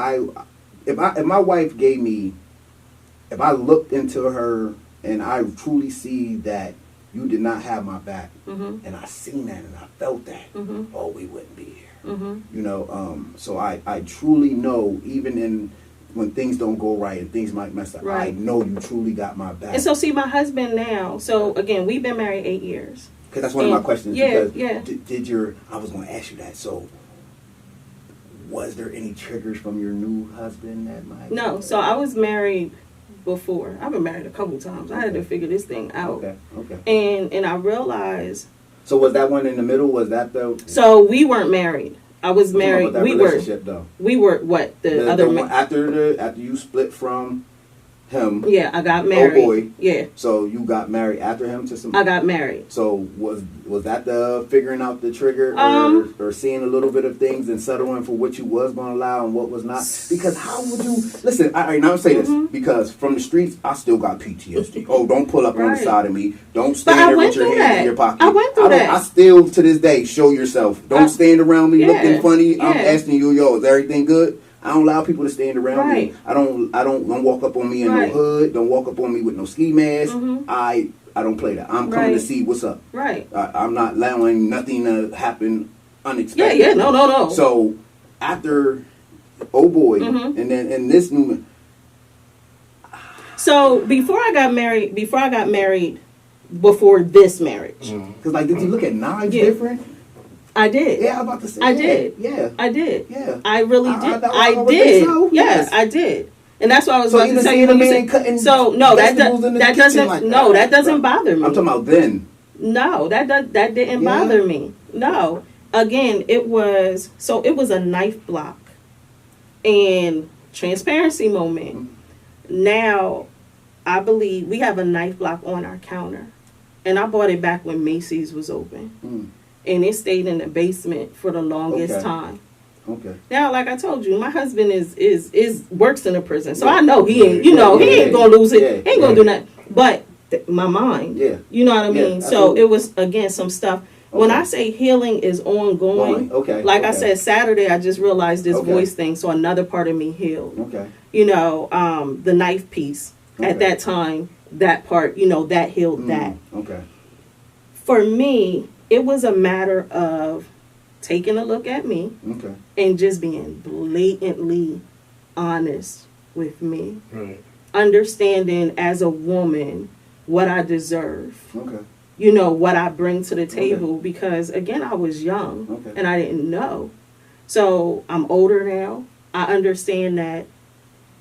If my wife gave me, if I looked into her and I truly see that you did not have my back, and I seen that and I felt that, oh, we wouldn't be here. So I truly know, even when things don't go right and things might mess up, I know you truly got my back. And so see, my husband now, so again, we've been married 8 years. Because that's one of my questions. Yeah, because I was going to ask you that. So was there any triggers from your new husband that might? No, so I was married before. I've been married a couple times. I had to figure this thing out. Okay. And I realized. So was that one in the middle? Was that the? So we weren't married. I was married. We were. Though. We were what the other one, after you split from him. Yeah, I got married. Oh boy. Yeah. So you got married after him to some. I got married. So was that the figuring out the trigger, or seeing a little bit of things and settling for what you was going to allow and what was not? Because how would you listen? I now say this because from the streets I still got PTSD. Oh, don't pull up on the side of me. Don't stand there with your hands in your pocket. I went through that. I still to this day show yourself. Don't stand around me looking funny. I'm asking you, yo, is everything good? I don't allow people to stand around Right. me. I don't walk up on me in Right. no hood. Don't walk up on me with no ski mask. Mhm. I don't play that. I'm coming to Right. see what's up. Right. I'm not allowing nothing to happen Yeah, unexpected. yeah, no. So after oh boy, Mhm. and then in this moment, So before I got married, before this marriage, because like, did you look at knives Yeah. different? I did. Yeah, I'm about to say. I yeah, did. Yeah. I did. Yeah. I really I- did. I would did. think so, Yeah, yes. I did. And that's why I was So about to even tell seeing you a when you man said cutting so. No, vegetables in his that kitchen doesn't. like No, that doesn't Right. bother me. I'm talking about then. No, that didn't Yeah. bother me. No. Again, it was a knife block and transparency moment. Mm-hmm. Now, I believe we have a knife block on our counter, and I bought it back when Macy's was open, and it stayed in the basement for the longest Okay. time. Okay. Now, like I told you, my husband is works in a prison, so Yeah. I know he ain't. Yeah, he yeah, ain't gonna lose it. yeah, He ain't gonna yeah. do nothing. But my mind, Yeah. you know what I Yeah, mean. So absolutely. it was again some stuff. When Okay. I say healing is ongoing, Okay. like I okay. said Saturday, I just realized this Okay. voice thing, so another part of me healed. Okay. The knife piece at Okay. that time, that part, that healed that. Okay. For me, it was a matter of taking a look at me Okay. and just being blatantly honest with me. Right. Understanding as a woman what I deserve. Okay. What I bring to the table because again, I was young Okay. and I didn't know. So I'm older now. I understand that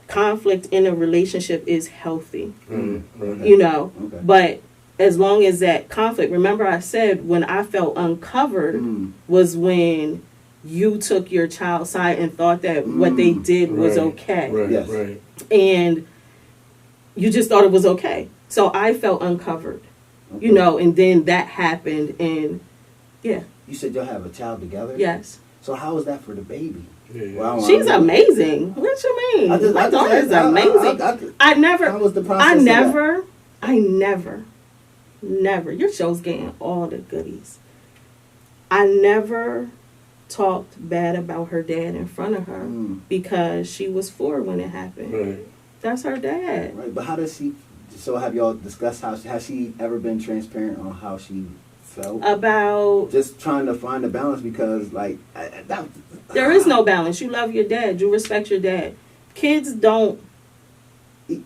conflict in a relationship is healthy, Right. Okay. but as long as that conflict, remember I said when I felt uncovered was when you took your child's side and thought that what they did was Right. okay. Right. Yes. Right. And you just thought it was okay. So I felt uncovered, Okay. and then that happened and yeah, You said y'all have a child together. yes. So how is that for the baby? Yeah. Well, She's amazing. What you mean? My daughter is amazing. I never, How was the process? I never, your show's getting all the goodies. I never talked bad about her dad in front of her because she was 4 when it happened. Right. That's her dad. Right, but how does she? So have y'all discussed has she ever been transparent on how she felt? About Just trying to find a balance because there is no balance. You love your dad. You respect your dad. Kids don't.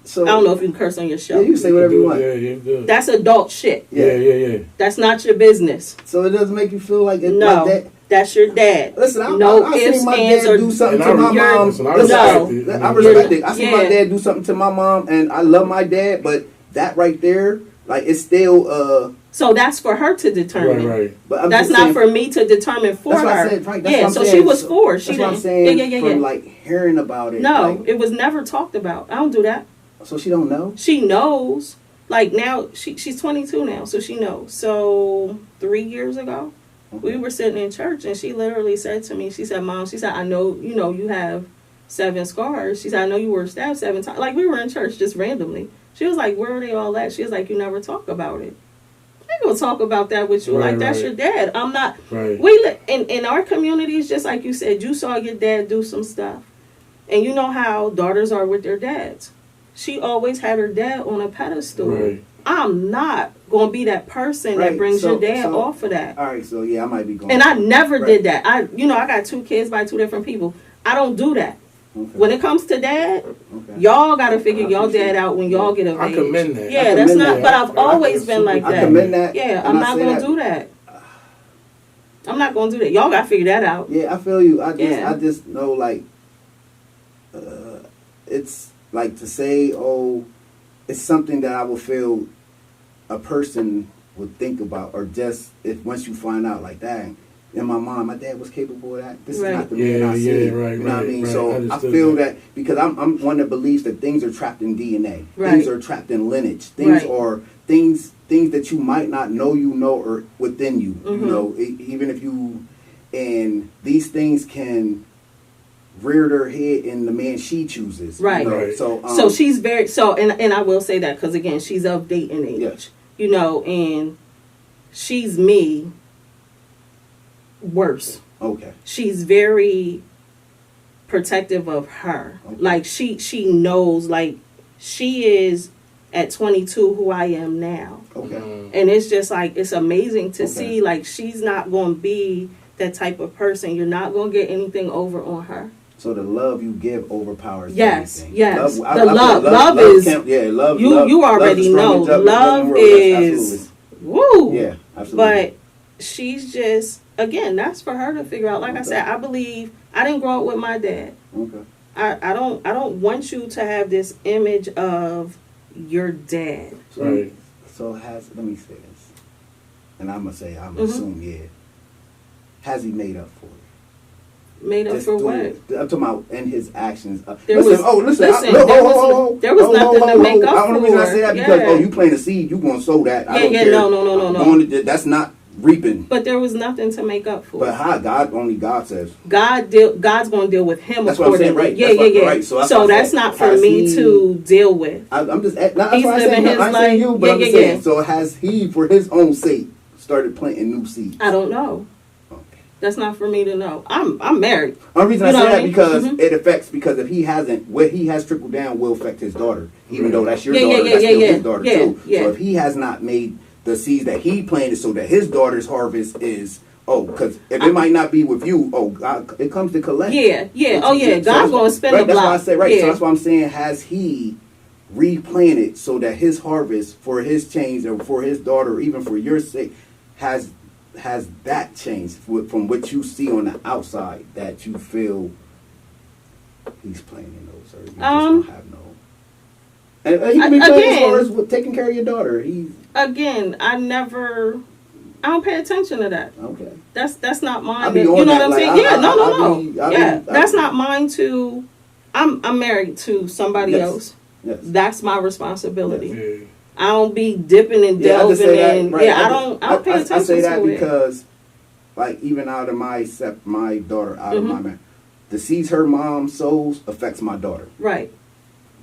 So I don't know if you can curse on your show. Yeah, you say whatever you want. Yeah, yeah, good. That's adult shit. Yeah. That's not your business. So it doesn't make you feel like it, No, like that. that's your dad. Listen, I ifs, seen my ands, dad or do something And to I my respect- mom. listen, I Listen, respect it. I respect it. I seen my Yeah. dad do something to my mom, and I love my dad, but that right there, like, it's still So that's for her to determine. Right. But I'm That's just not saying, for me to determine for that's her. what I said. Right, that's Yeah, what I'm so saying. she was 4. She That's what I'm didn't. saying. Yeah. From like hearing about it. No, like, it was never talked about. I don't do that. so she don't know. She knows. Like now, she's 22 now, so she knows. So 3 years ago, we were sitting in church, and she literally said to me, she said, "Mom," she said, "I know, you have 7 scars." She said, "I know you were stabbed 7 times." Like we were in church just randomly. She was like, "Where are they all at?" She was like, "You never talk about it." I ain't gonna talk about that with you. Right, Like that's right. your dad. I'm not. Right. We in our communities, just like you said, you saw your dad do some stuff, and you know how daughters are with their dads. She always had her dad on a pedestal. Right. I'm not gonna be that person that Right, brings so- your dad so- off of that. All right, so yeah, I might be going. And I never Right. did that. I got 2 kids by 2 different people. I don't do that. Okay. When it comes to dad, Okay. y'all gotta figure I y'all appreciate dad out when y'all get of I age. commend that. Yeah, I that's commend not. that. But I've I always been super like I that. commend that. Yeah, and I'm I not say gonna that- do that. I'm not gonna do that. Y'all gotta figure that out. Yeah, I feel you. Yeah. I just know like, it's like to say, oh, it's something that I would feel a person would think about, or just if once you find out like that. In my mind, my dad was capable of that. This Right. is not the man I see. Right, you know what I mean? right. So I Understood feel that. that because I'm one that believes that things are trapped in DNA. Right. Things are trapped in lineage. Things Right. are things that you might not know or within you. Mhm. You know, even if you, and these things can rear their head in the man she chooses. Right. You know? Right. So she's very and I will say that because again she's of dating age. Yeah. And she's me worse. Okay. She's very protective of her. Okay. Like she knows, like she is at 22 who I am now. Okay. And it's just like, it's amazing to Okay. see, like, she's not going to be that type of person. You're not going to get anything over on her. So the love you give overpowers Yes, everything. yes. Love, The love is, love. you already know. Love is, Absolutely. woo. Yeah, absolutely. But she's just, again, that's for her to figure out. Like I said, I believe, I didn't grow up with my dad. Okay. I don't want you to have this image of your dad. Right. So let me say this, and I'm Mm-hmm. assume, yeah. Has he made up for it? Made up for what? I'm talking about in his actions. There was nothing to make up The only reason I say that because Yeah. you plant a seed, you gonna sow that. I don't Yeah, care. no. That's not reaping. But there was nothing to make up for. But how God says. God's going to deal with him That's what I'm saying, accordingly. right? Yeah. Right. So that's not for has me to deal with. I'm just. That's why He's I living his I'm life. saying you, but Yeah, I'm just yeah, saying. yeah. So has he, for his own sake, started planting new seeds? I don't know. Okay. That's not for me to know. I'm married. The reason You I know say what I that mean? because Mhm. it affects, because if he hasn't, what he has trickled down will affect his daughter, even though that's your Yeah, daughter, yeah, that's yeah, still yeah. his daughter Yeah, too. yeah. So if he has not made the seeds that he planted so that his daughter's harvest is, because if it might not be with you, God, it comes to collect. Yeah. Oh, yeah. So God's going to spend right, the block. That's why I say, right, Yeah. so that's why I'm saying, has he replanted so that his harvest for his change or for his daughter, or even for your sake, has that changed from what you see on the outside that you feel he's planting those, or you just don't have no. And he can be playing as far as with taking care of your daughter. Again, I don't pay attention to that. Okay. That's not mine. be You know on what that, I'm like, saying? I That's not mine to. I'm married to somebody Yes. else. Yes. That's my responsibility. Yeah. I don't be dipping and Yeah, I just delving say that, in. right. Yeah, I don't pay attention I say that to it. because, like, even out of my daughter, out of Mm-hmm. my man, the seeds her mom sows affects my daughter, Right.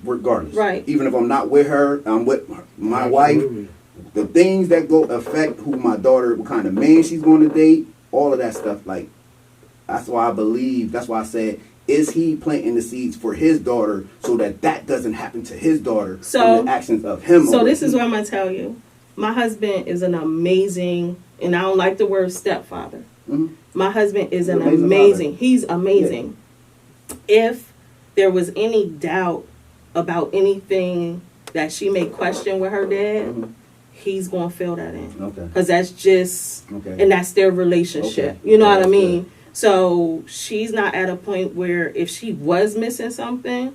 regardless. Right. Even if I'm not with her, I'm with my wife. Absolutely. The things that go affect who my daughter, what kind of man she's going to date, all of that stuff. Like, that's why I believe. That's why I said, is he planting the seeds for his daughter so that doesn't happen to his daughter from the actions of him? So this is what I'm gonna tell you. My husband is an amazing, and I don't like the word stepfather. Mm-hmm. My husband is an Amazing amazing. father. He's amazing. If there was any doubt about anything that she may question with her dad, Mm-hmm. he's gonna fill that in. Okay. Because that's just, Okay. and that's their relationship. Okay. You know what I That's mean? good. So she's not at a point where if she was missing something,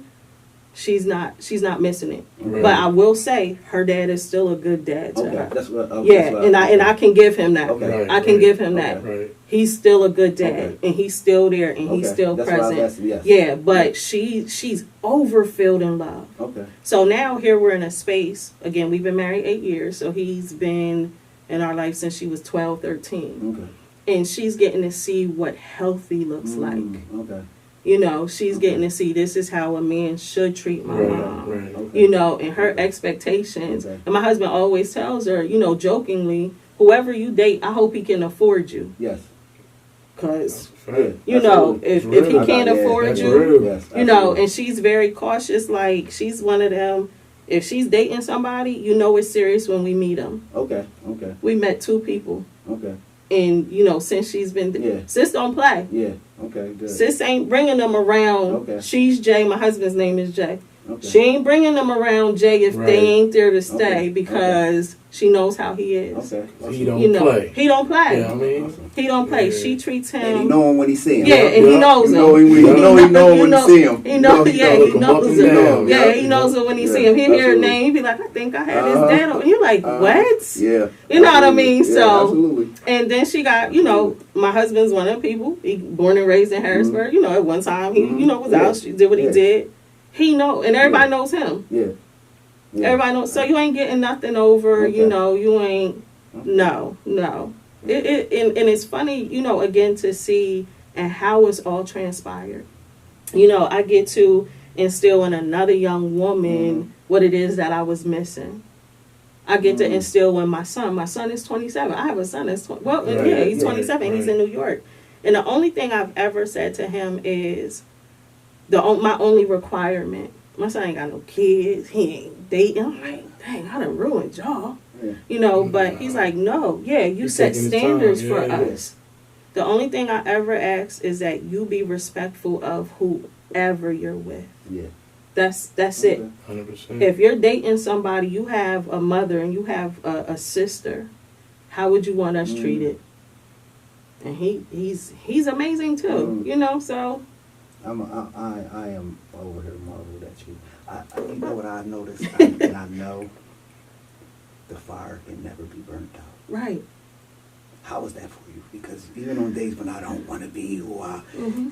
she's not missing it. Right. But I will say her dad is still a good dad to Okay. her. That's what. Yeah, and I can give him that. Okay. I can give him that. Okay. Right. He's still a good dad, Okay. and he's still there, and he's Okay. still That's what I was present. asking, yes. Yeah, but she's overfilled in love. Okay. So now here we're in a space. Again, we've been married 8 years, so he's been in our life since she was 12, 13. Okay. And she's getting to see what healthy looks like. Okay. You know, she's getting to see this is how a man should treat my mom. Right. Okay. You know, and her expectations. Okay. And my husband always tells her, you know, jokingly, whoever you date, I hope he can afford you. Yes. Because, Yeah. you know, Absolutely. if That's he real. can't Yeah, afford that's you, real. Yes. you know, Absolutely. and she's very cautious. Like, she's one of them. If she's dating somebody, you know it's serious when we meet them. Okay. Okay. We met 2 people. Okay. And, you know, since she's been... Yeah. Sis don't play. Yeah. Okay. Good. Sis ain't bringing them around. Okay. She's Jay. My husband's name is Jay. Okay. She ain't bringing them around Jay if Right. they ain't there to stay Okay. because she knows how he is. Okay. He don't You know, play. he don't play. Yeah, I mean, Awesome. He don't play. Yeah. She treats And he him. know him when he see him. Yeah, and he knows You him. know him when You he know him when he see him. He knows. You know Yeah, he he look him up knows and him. down. Yeah, Yeah. he knows it when he Yeah, see him. He hear a absolutely. name. He be like, I think I had his Uh-huh. dad. And you're like, what? Yeah. You know what I mean? Yeah, So, absolutely. and then she got, you know, my husband's one of the people. He born and raised in Harrisburg. You know, at one time he, you know, was Yeah. out. She did what he Yeah. did. He know, and everybody Yeah. knows him. Yeah. Yeah. Everybody knows. So you ain't getting nothing over. Okay. You know, you ain't. No. And it's funny, you know, again to see and how it's all transpired. You know, I get to instill in another young woman what it is that I was missing. I get to instill in my son. My son is 27. I have a son that's 20. Well, Right, he's 27. right, He's in New York. And the only thing I've ever said to him is, My only requirement. My son ain't got no kids. He ain't dating. I'm like, dang, I done ruined y'all. Yeah. You know, but he's like, no, yeah, you set taking his standards time. for Yeah, yeah. us. The only thing I ever ask is that you be respectful of whoever you're with. Yeah. That's Okay. it. 100%. If you're dating somebody, you have a mother and you have a sister, how would you want us treated? And he's amazing too, you know. So I am over here marveled at you. You know what I noticed, and I know the fire can never be burnt out. right, How is that for you? Because even on days when I don't want to be who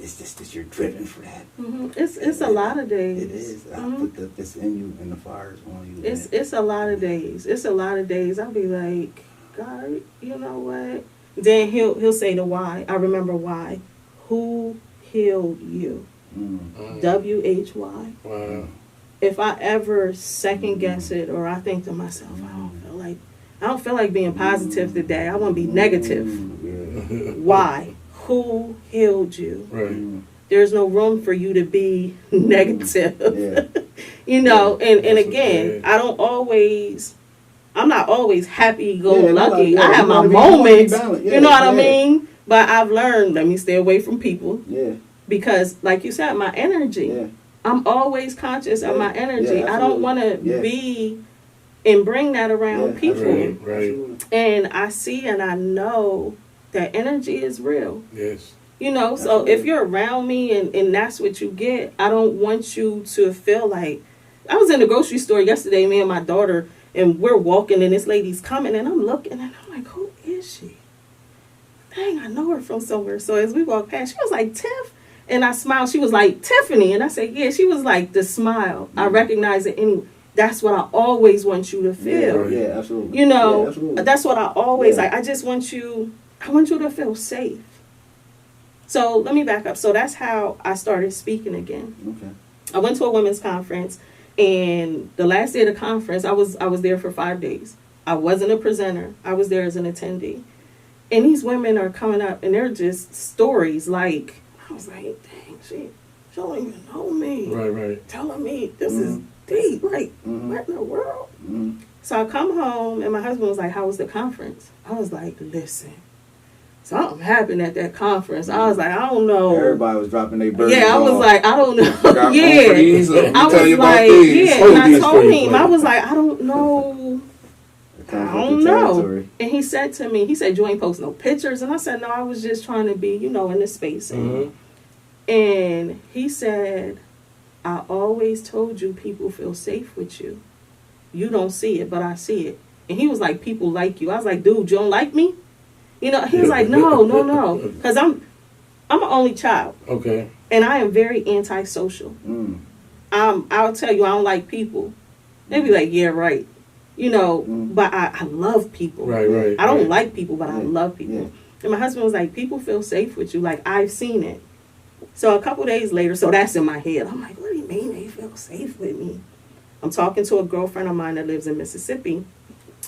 it's just that you're driven for that. it's a lot of days. It is. I put this in you, and the fire is on you. It's a lot of days. It's a lot of days. I'll be like, God, you know what? Then he'll say the why. I remember why. Who healed you? WHY. Wow. If I ever second guess it, or I think to myself, I don't feel like being positive today. I want to be negative. Why? Who healed you? Right. There's no room for you to be negative. Yeah. You know, and That's again, okay. I'm not always happy go Yeah, lucky. no, I have you my wanna be- you wanna be moments. balanced. You know what I Yeah. mean? But I've learned, let me stay away from people. Yeah. Because, like you said, my energy. Yeah. I'm always conscious of my energy. Yeah, I don't absolutely. want to Yeah. be and bring that around Yeah, people. Right. Absolutely. And I see and I know that energy is real. Yes. You know, so Absolutely. if you're around me and that's what you get, I don't want you to feel like... I was in the grocery store yesterday, me and my daughter, and we're walking and this lady's coming and I'm looking and I'm like, who is she? Dang, I know her from somewhere. So as we walked past, she was like, Tiff. And I smiled. She was like, Tiffiney. And I said, yeah. She was like, the smile. I recognize it anyway. That's what I always want you to feel. Yeah, absolutely. You know, Yeah, absolutely. that's what I always Yeah. like. I just want you, I want you to feel safe. So let me back up. So that's how I started speaking again. Okay. I went to a women's conference, and the last day of the conference, I was there for 5 days. I wasn't a presenter. I was there as an attendee. And these women are coming up, and they're just stories like, I was like, dang, she don't even know me. Right. Telling me this is deep. Like, what in the world? So I come home, and my husband was like, how was the conference? I was like, listen, something happened at that conference. I was like, I don't know. Everybody was dropping their burdens. Yeah, I was like, I don't know. Got Yeah. one for these, let me I tell was you about like, these. yeah, Oh, and I these told pretty him, funny. I was like, I don't know. I don't know. And he said to me, he said, you ain't post no pictures. And I said, no, I was just trying to be, in the space. And he said, I always told you people feel safe with you. You don't see it, but I see it. And he was like, people like you. I was like, dude, you don't like me? He was like, no. Because I'm an only child. Okay. And I am very antisocial. I'll tell you, I don't like people. They be like, yeah, right. But I love people. Right. I don't like people, but I love people. Yeah. And my husband was like, people feel safe with you. Like, I've seen it. So a couple days later, so that's in my head. I'm like, what do you mean they feel safe with me? I'm talking to a girlfriend of mine that lives in Mississippi.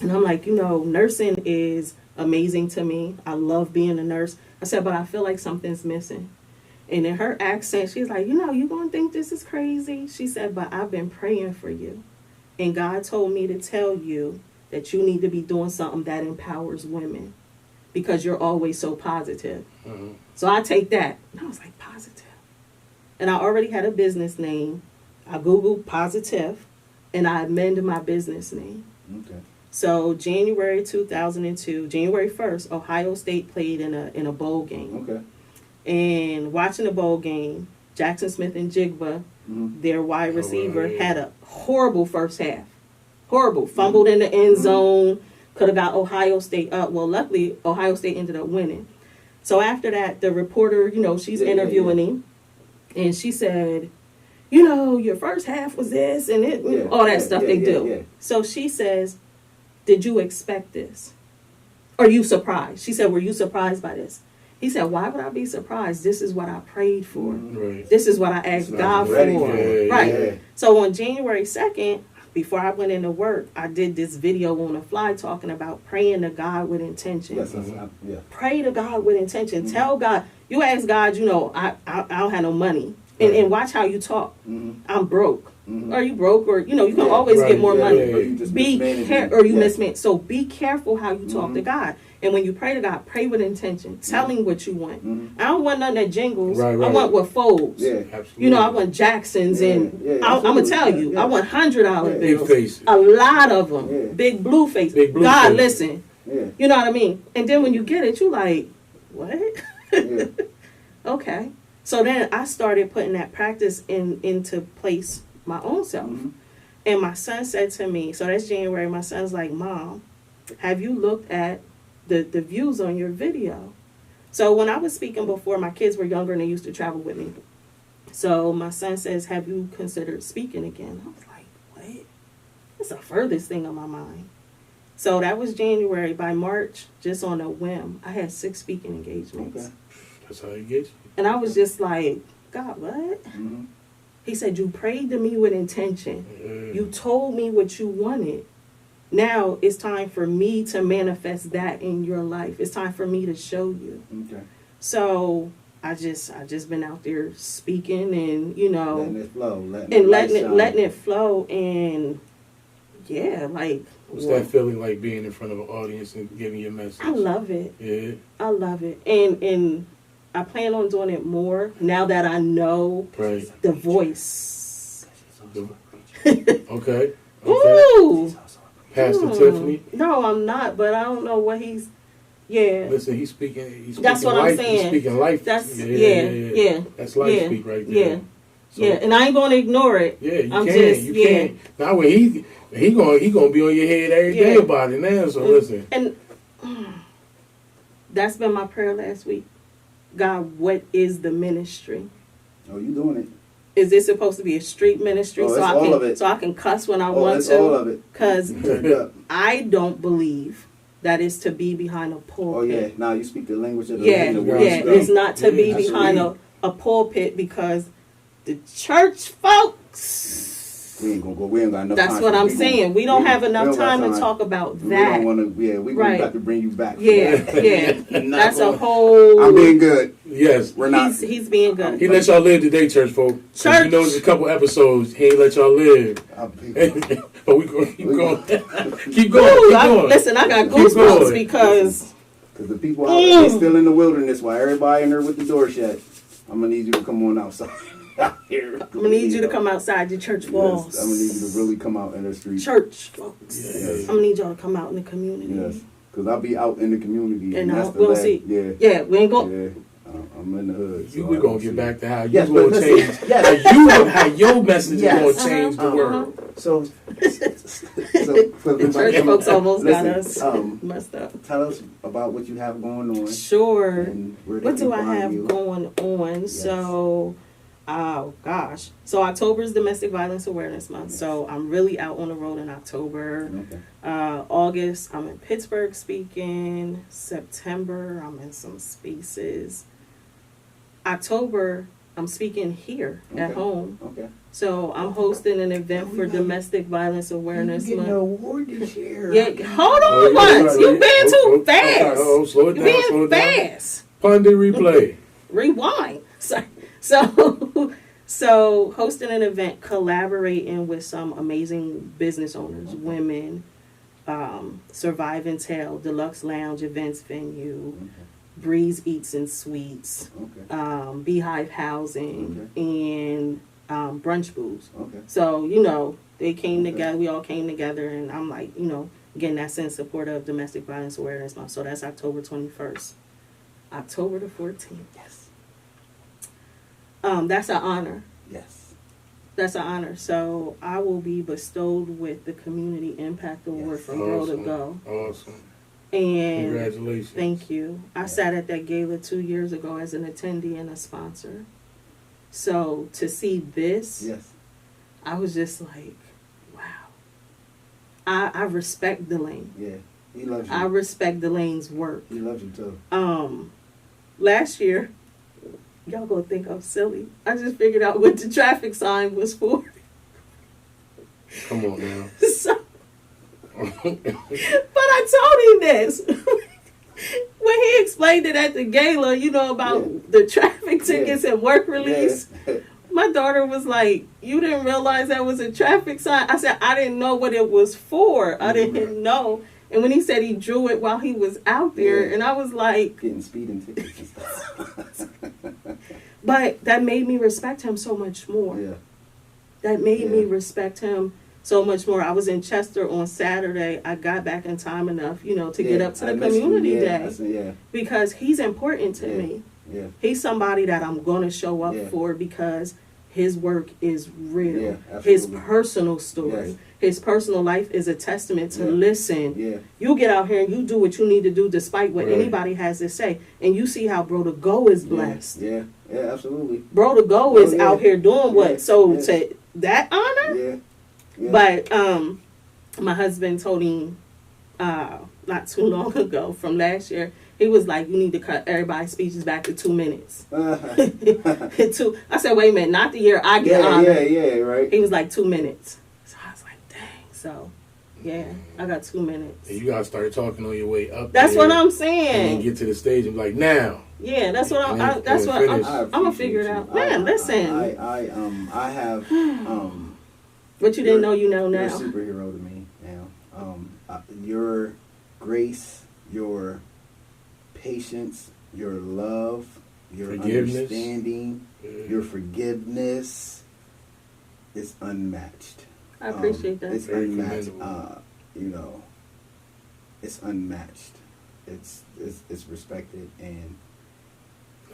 And I'm like, nursing is amazing to me. I love being a nurse. I said, but I feel like something's missing. And in her accent, she's like, you going to think this is crazy? She said, but I've been praying for you. And God told me to tell you that you need to be doing something that empowers women because you're always so positive. So I take that. And I was like, positive. And I already had a business name. I Googled PosiTiff, and I amended my business name. Okay. So January 2002, January 1st, Ohio State played in a bowl game. Okay. And watching the bowl game, Jackson Smith and Jigba, their wide receiver, had a horrible first half. Horrible. Fumbled in the end zone. Could have got Ohio State up. Well, luckily, Ohio State ended up winning. So after that, the reporter, she's interviewing him. And she said, your first half was this and all that stuff they do. Yeah. So she says, did you expect this? Are you surprised? She said, were you surprised by this? He said, why would I be surprised? This is what I prayed for. Right. This is what I asked God for. ready for it. Right. Yeah. So on January 2nd, before I went into work, I did this video on the fly talking about praying to God with intention. Yes, Pray to God with intention. Tell God, you ask God, I don't have no money. And watch how you talk. I'm broke. Are you broke? Or, you can Yeah, always right, get more yeah, money. yeah, yeah. Or you just Be mismanaging. or you Yeah. mismanage. So be careful how you talk to God. And when you pray to God, pray with intention. Tell him what you want. I don't want nothing that jingles. Right, I right. want what folds. Yeah. Absolutely. I want Jacksons, and Yeah, I'm gonna tell absolutely. you, Yeah, I want $100 Yeah. Big bills, faces. a lot of them, Yeah. big blue face. Big blue God, face. listen, Yeah. you know what I mean? And then when you get it, you like, what? Yeah. Okay. So then I started putting that practice into place my own self. And my son said to me, so that's January, my son's like, Mom, have you looked at the views on your video? So when I was speaking before, my kids were younger and they used to travel with me. So my son says, have you considered speaking again? I was like, what? That's the furthest thing on my mind. So that was January. By March, just on a whim, I had 6 speaking engagements. Okay. That's how you get you. And I was just like, God, what? He said, you prayed to me with intention. You told me what you wanted. Now it's time for me to manifest that in your life. It's time for me to show you. Okay. So I just been out there speaking and, Letting it flow. letting it flow. And yeah, like. What's that feeling like being in front of an audience and giving your message? I love it. Yeah. I love it. And I plan on doing it more now that I know Right. the voice. Okay. Ooh. Pastor Tiffany. No, I'm not, but I don't know what he's. Yeah. Listen, he's speaking That's what I'm life. saying. He's speaking life. That's yeah. That's life Yeah. speak right Yeah. there. So, Yeah, and I ain't gonna ignore it. Yeah, you I'm can. just- You yeah. can. Now when he gonna be on your head every day Yeah. about it now. So listen. And that's been my prayer last week. God, what is the ministry? Oh, you doing it? Is this supposed to be a street ministry Oh, so it's I all can of it. so I can cuss when I Oh, want it's to? all of it. Because Turned up. I don't believe that is to be behind a pulpit. Oh yeah. Now you speak the language of the Yeah, the yeah, words yeah. of It's God. not to be Yeah, behind a pulpit because the church folks. We ain't gonna go. We ain't got enough That's time. what for- I'm we saying. gon- We don't have we enough don't got time to talk about We that. don't want to. Yeah, we Right. got to bring you back. Yeah, yeah. Not That's a going- whole. I'm being good. Yes. We're not. He's being good. He let y'all live today, church folk. 'Cause Church. You know, there's a couple episodes he ain't let y'all live. I'm- But we gonna keep We going. gonna- Keep going. Ooh, Keep going. listen, I got Keep goosebumps going. because Cause the people out there, they still in the wilderness while everybody in there with the door shut. I'm gonna need you to come on outside. Out here. I'm gonna need you to come outside your church walls. Yes, I'm gonna need you to really come out in the street. Church folks. Yes. I'm gonna need y'all to come out in the community. Yes, cause I'll be out in the community And that's we'll the see. Yeah, Yeah, we ain't going. yeah. I'm in the hood. You, so we I gonna don't get see- back to how you Yes, gonna but listen, change. yes. How your message Yes. is gonna change the world. So, for The church folks almost got us listen, messed up. tell us about what you have going on. Sure. And where they What do can I find have you. going on? Yes. So, oh gosh. So October is Domestic Violence Awareness Month. Yes. So I'm really out on the road in October. Okay. August, I'm in Pittsburgh speaking. September, I'm in some spaces. October, I'm speaking here at Okay. home. Okay. So I'm hosting an event for Domestic Violence Awareness You Month. getting an award this year. Yeah, hold Oh, on yeah, once. right. You being too Oh, fast. oh, slow it You down, slow being it down. fast. Ponder replay. Rewind. So hosting an event, collaborating with some amazing business owners, women, Survive and Tell, Deluxe Lounge Events Venue, Okay. Breeze Eats and Sweets, Okay. Beehive Housing, and Brunch Booze. Okay. So, they came Okay. together, we all came together, and I'm like, getting that sense of support of Domestic Violence Awareness Month. So that's October 21st. October the 14th. Yes. That's an honor. Yes. That's an honor. So I will be bestowed with the Community Impact Award Yes. from Girl to Awesome. Go. Awesome. And Congratulations. thank you. I sat at that gala 2 years ago as an attendee and a sponsor. So to see this, Yes. I was just like, wow. I respect Delane. Yeah. He loves you. I respect Delane's work. He loves you too. Last year, y'all gonna think I'm silly. I just figured out what the traffic sign was for. Come on now. So, but I told him this. When he explained it at the gala, about Yeah. the traffic tickets and work release. Yeah. My daughter was like, "You didn't realize that was a traffic sign?" I said, "I didn't know what it was for. I didn't know." And when he said he drew it while he was out there, and I was like, getting speeding tickets and stuff. but that made me respect him so much more. Yeah. That made me respect him so much more. I was in Chester on Saturday. I got back in time enough, to get up to the community day. Because he's important to me. Yeah. He's somebody that I'm going to show up for because his work is real. Yeah, his personal story, his personal life is a testament to listen. Yeah. You get out here and you do what you need to do despite what anybody has to say. And you see how Bro to Go is blessed. Yeah, absolutely. Bro to Go is out here doing what? To that honor? Yeah. But my husband told him not too long ago from last year, he was like, you need to cut everybody's speeches back to 2 minutes. I said, wait a minute, not the year I get honored. Yeah, right. He was like 2 minutes. So I was like, dang. So, yeah, I got 2 minutes. And you got to start talking on your way up. That's there, what I'm saying. And then get to the stage and be like, now. Yeah, that's what I'm gonna figure it out. Man, listen. I have what you didn't know, you know now. You're a superhero to me now. Your grace, your patience, your love, your understanding, your forgiveness is unmatched. I appreciate that. It's unmatched. It's unmatched. It's respected, and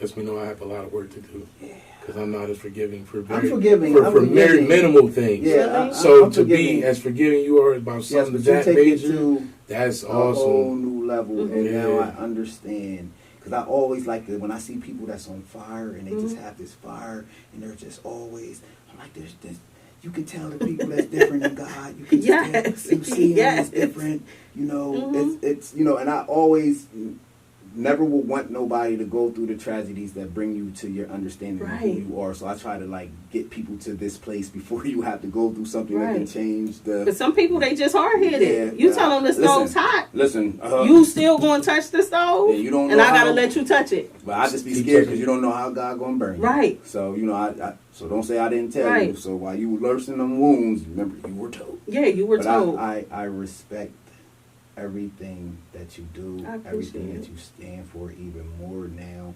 lets me know I have a lot of work to do. Yeah. Because I'm not as forgiving for minimal things. Yeah. I'm to be as forgiving you are about something that major, that's awesome. A whole new level, and now I understand. Because I always like it when I see people that's on fire and they just have this fire, and they're just always, I'm like, there's this. You can tell the people that's different in God. You can just tell, you see them as different. It's and I always never will want nobody to go through the tragedies that bring you to your understanding of who you are. So I try to get people to this place before you have to go through something that can change the. But some people, they just hard headed. You tell them the stove's hot. Listen, you still going to touch the stove, you don't know and I gotta let you touch it. But I just be scared because you don't know how God gonna burn you. Right. So so don't say I didn't tell you. So while you were nursing them wounds, remember you were told. Yeah, you were told. I respect everything that you do, everything that you stand for, even more now.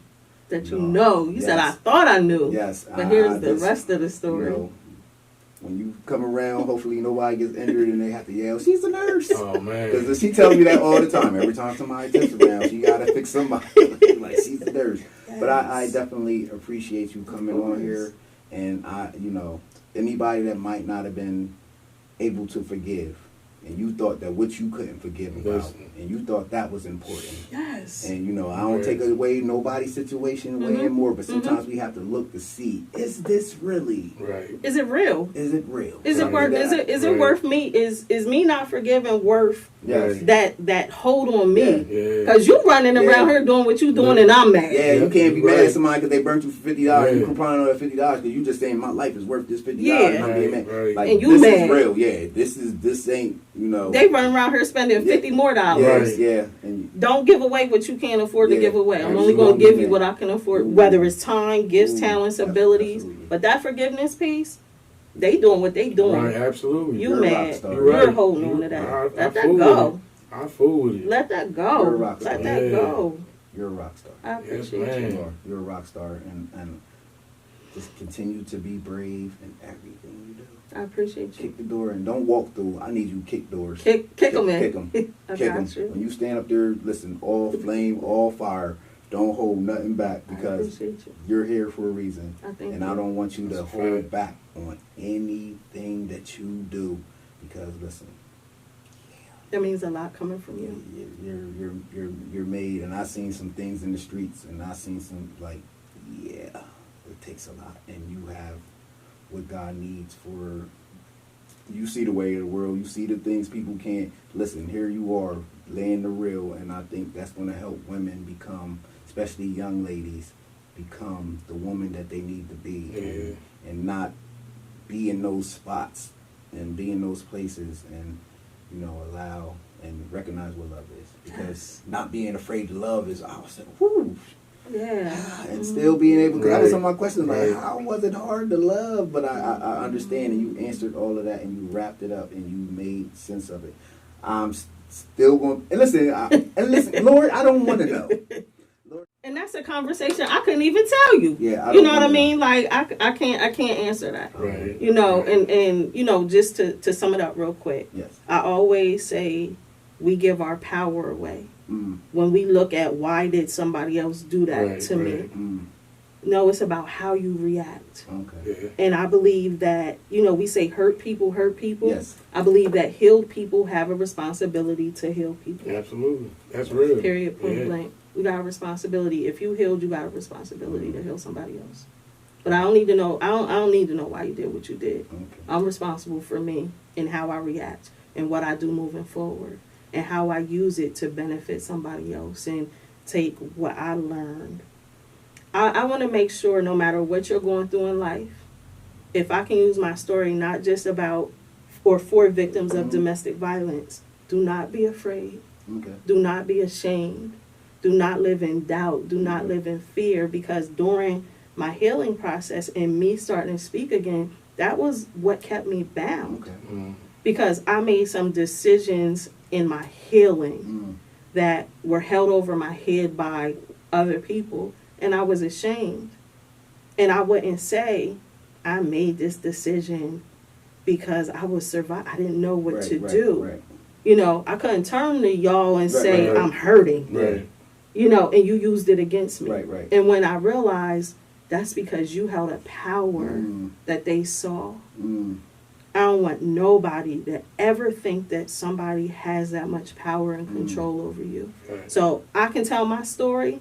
That you said, I thought I knew. Yes. But here's the rest of the story. When you come around, hopefully nobody gets injured and they have to yell, she's a nurse. Oh, man. Because she tells me that all the time. Every time somebody touches around, she got to fix somebody. Like, she's a nurse. Yes. But I definitely appreciate you coming on here. And, anybody that might not have been able to forgive, and you thought that what you couldn't forgive about, and you thought that was important. Yes. And, I don't take away nobody's situation way more, but sometimes we have to look to see, is this really? Right. Is it real? Is it real? Is it worth? Is it worth me? Is me not forgiving worth that hold on me? Because you running around here doing what you doing, and I'm mad. Yeah, you can't be mad at somebody because they burnt you for $50. You complaining on that $50 because you just saying my life is worth this $50. And I'm being mad. Like, and you this is real. Yeah, this ain't. They run around here spending $50 more. Yeah. And don't give away what you can't afford to give away. I'm only going to give you what I can afford, whether it's time, gifts, talents, abilities. But that forgiveness piece, they doing what they doing. Right, absolutely. You mad. You're holding on to that. Let that go. I fool with it. Let that go. You're a rock star. Let that go. You're a rock star. I appreciate you. You're a rock star. And just continue to be brave in everything you do. I appreciate you. Kick the door and don't walk through. I need you to kick doors. Kick them in. Kick them. I Kick got them. you. When you stand up there, listen, all flame, all fire. Don't hold nothing back because you're here for a reason. And I don't want you to hold back on anything that you do because, listen. That means a lot coming from you. You're made, and I seen some things in the streets, and I seen some it takes a lot, and you have what God needs for. You see the way of the world. You see the things people can't. Listen, here you are, laying the real, and I think that's going to help women become, especially young ladies, become the woman that they need to be, and not be in those spots and be in those places, and allow and recognize what love is. Because not being afraid to love is, I was like, whoo. Yeah. And still being able, because that was Right. some of my questions, like, Right. how was it hard to love? But I understand, and you answered all of that, and you wrapped it up, and you made sense of it. I'm still going, and listen, Lord, I don't want to know. And that's a conversation I couldn't even tell you. Yeah, You know what I mean? Like I can't answer that. Right. You know, Right. and you know, just to sum it up real quick. Yes. I always say we give our power away Mm, when we look at why did somebody else do that Right, to me. right. mm, No, it's about how you react. okay. Yeah. And I believe that, you know, we say hurt people. Yes. I believe that healed people have a responsibility to heal people. Absolutely. That's real. Period, point Yeah. blank. We got a responsibility. If you healed, you got a responsibility to heal somebody else. But I don't need to know. I don't need to know why you did what you did. Okay. I'm responsible for me and how I react and what I do moving forward and how I use it to benefit somebody else and take what I learned. I want to make sure no matter what you're going through in life, if I can use my story not just about or for victims of domestic violence, do not be afraid. Okay. Do not be ashamed. Do not live in doubt. Do not live in fear, because during my healing process and me starting to speak again, that was what kept me bound. Okay. Mm. Because I made some decisions in my healing Mm, that were held over my head by other people, and I was ashamed. And I wouldn't say I made this decision because I was survive. I didn't know what to do. Right. You know, I couldn't turn to y'all and say right. I'm hurting. Right. You know, and you used it against me. Right. And when I realized that's because you held a power Mm, that they saw. mm, I don't want nobody to ever think that somebody has that much power and control over you. Right. So I can tell my story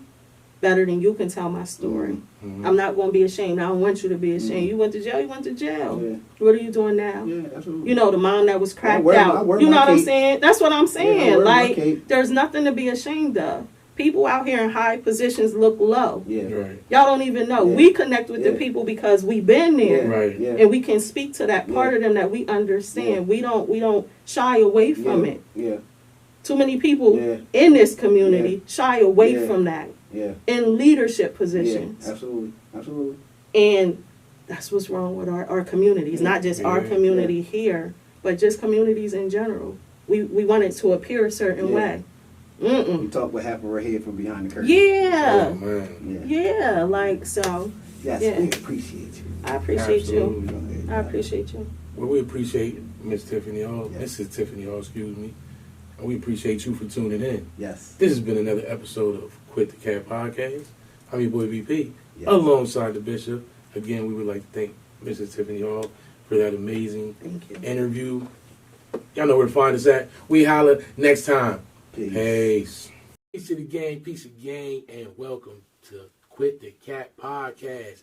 better than you can tell my story. Mhm. I'm not going to be ashamed. I don't want you to be ashamed. Mhm. You went to jail. You went to jail. Yeah. What are you doing now? Yeah, absolutely. You know, the mom that was cracked wear my- I out. wear You know my what I'm cape. saying? That's what I'm Yeah, I saying. wear my Like, cape. there's nothing to be ashamed of. People out here in high positions look low. Yeah. Right. Y'all don't even know. Yeah. We connect with the Yeah. people because we've been there. Yeah. Right. Yeah. And we can speak to that part Yeah. of them that we understand. Yeah. We don't shy away from Yeah. it. Yeah. Too many people Yeah. in this community shy away Yeah. from that Yeah. in leadership Yeah. positions. Absolutely. Absolutely. And that's what's wrong with our communities, not just our Yeah. community here, but just communities in general. We want it to appear a certain Yeah. way. We Mm-mm. talk what happened right here from behind the curtain. Yeah. Oh, man. Yeah. Yeah, like, so Yes, Yeah. we appreciate you. I appreciate you. Absolutely. I appreciate you. Well, we appreciate Miss Tiffiney Hall, Yes. Mrs. Tiffiney Hall, excuse me. And we appreciate you for tuning in. Yes. This has been another episode of Quit the Cat Podcast. I'm your boy VP, Yes. alongside the Bishop. Again, we would like to thank Mrs. Tiffiney Hall for that amazing Thank you. interview. Y'all know where to find us at. We holla next time. Peace. Peace. Peace to the gang, and welcome to Quit the Cat Podcast.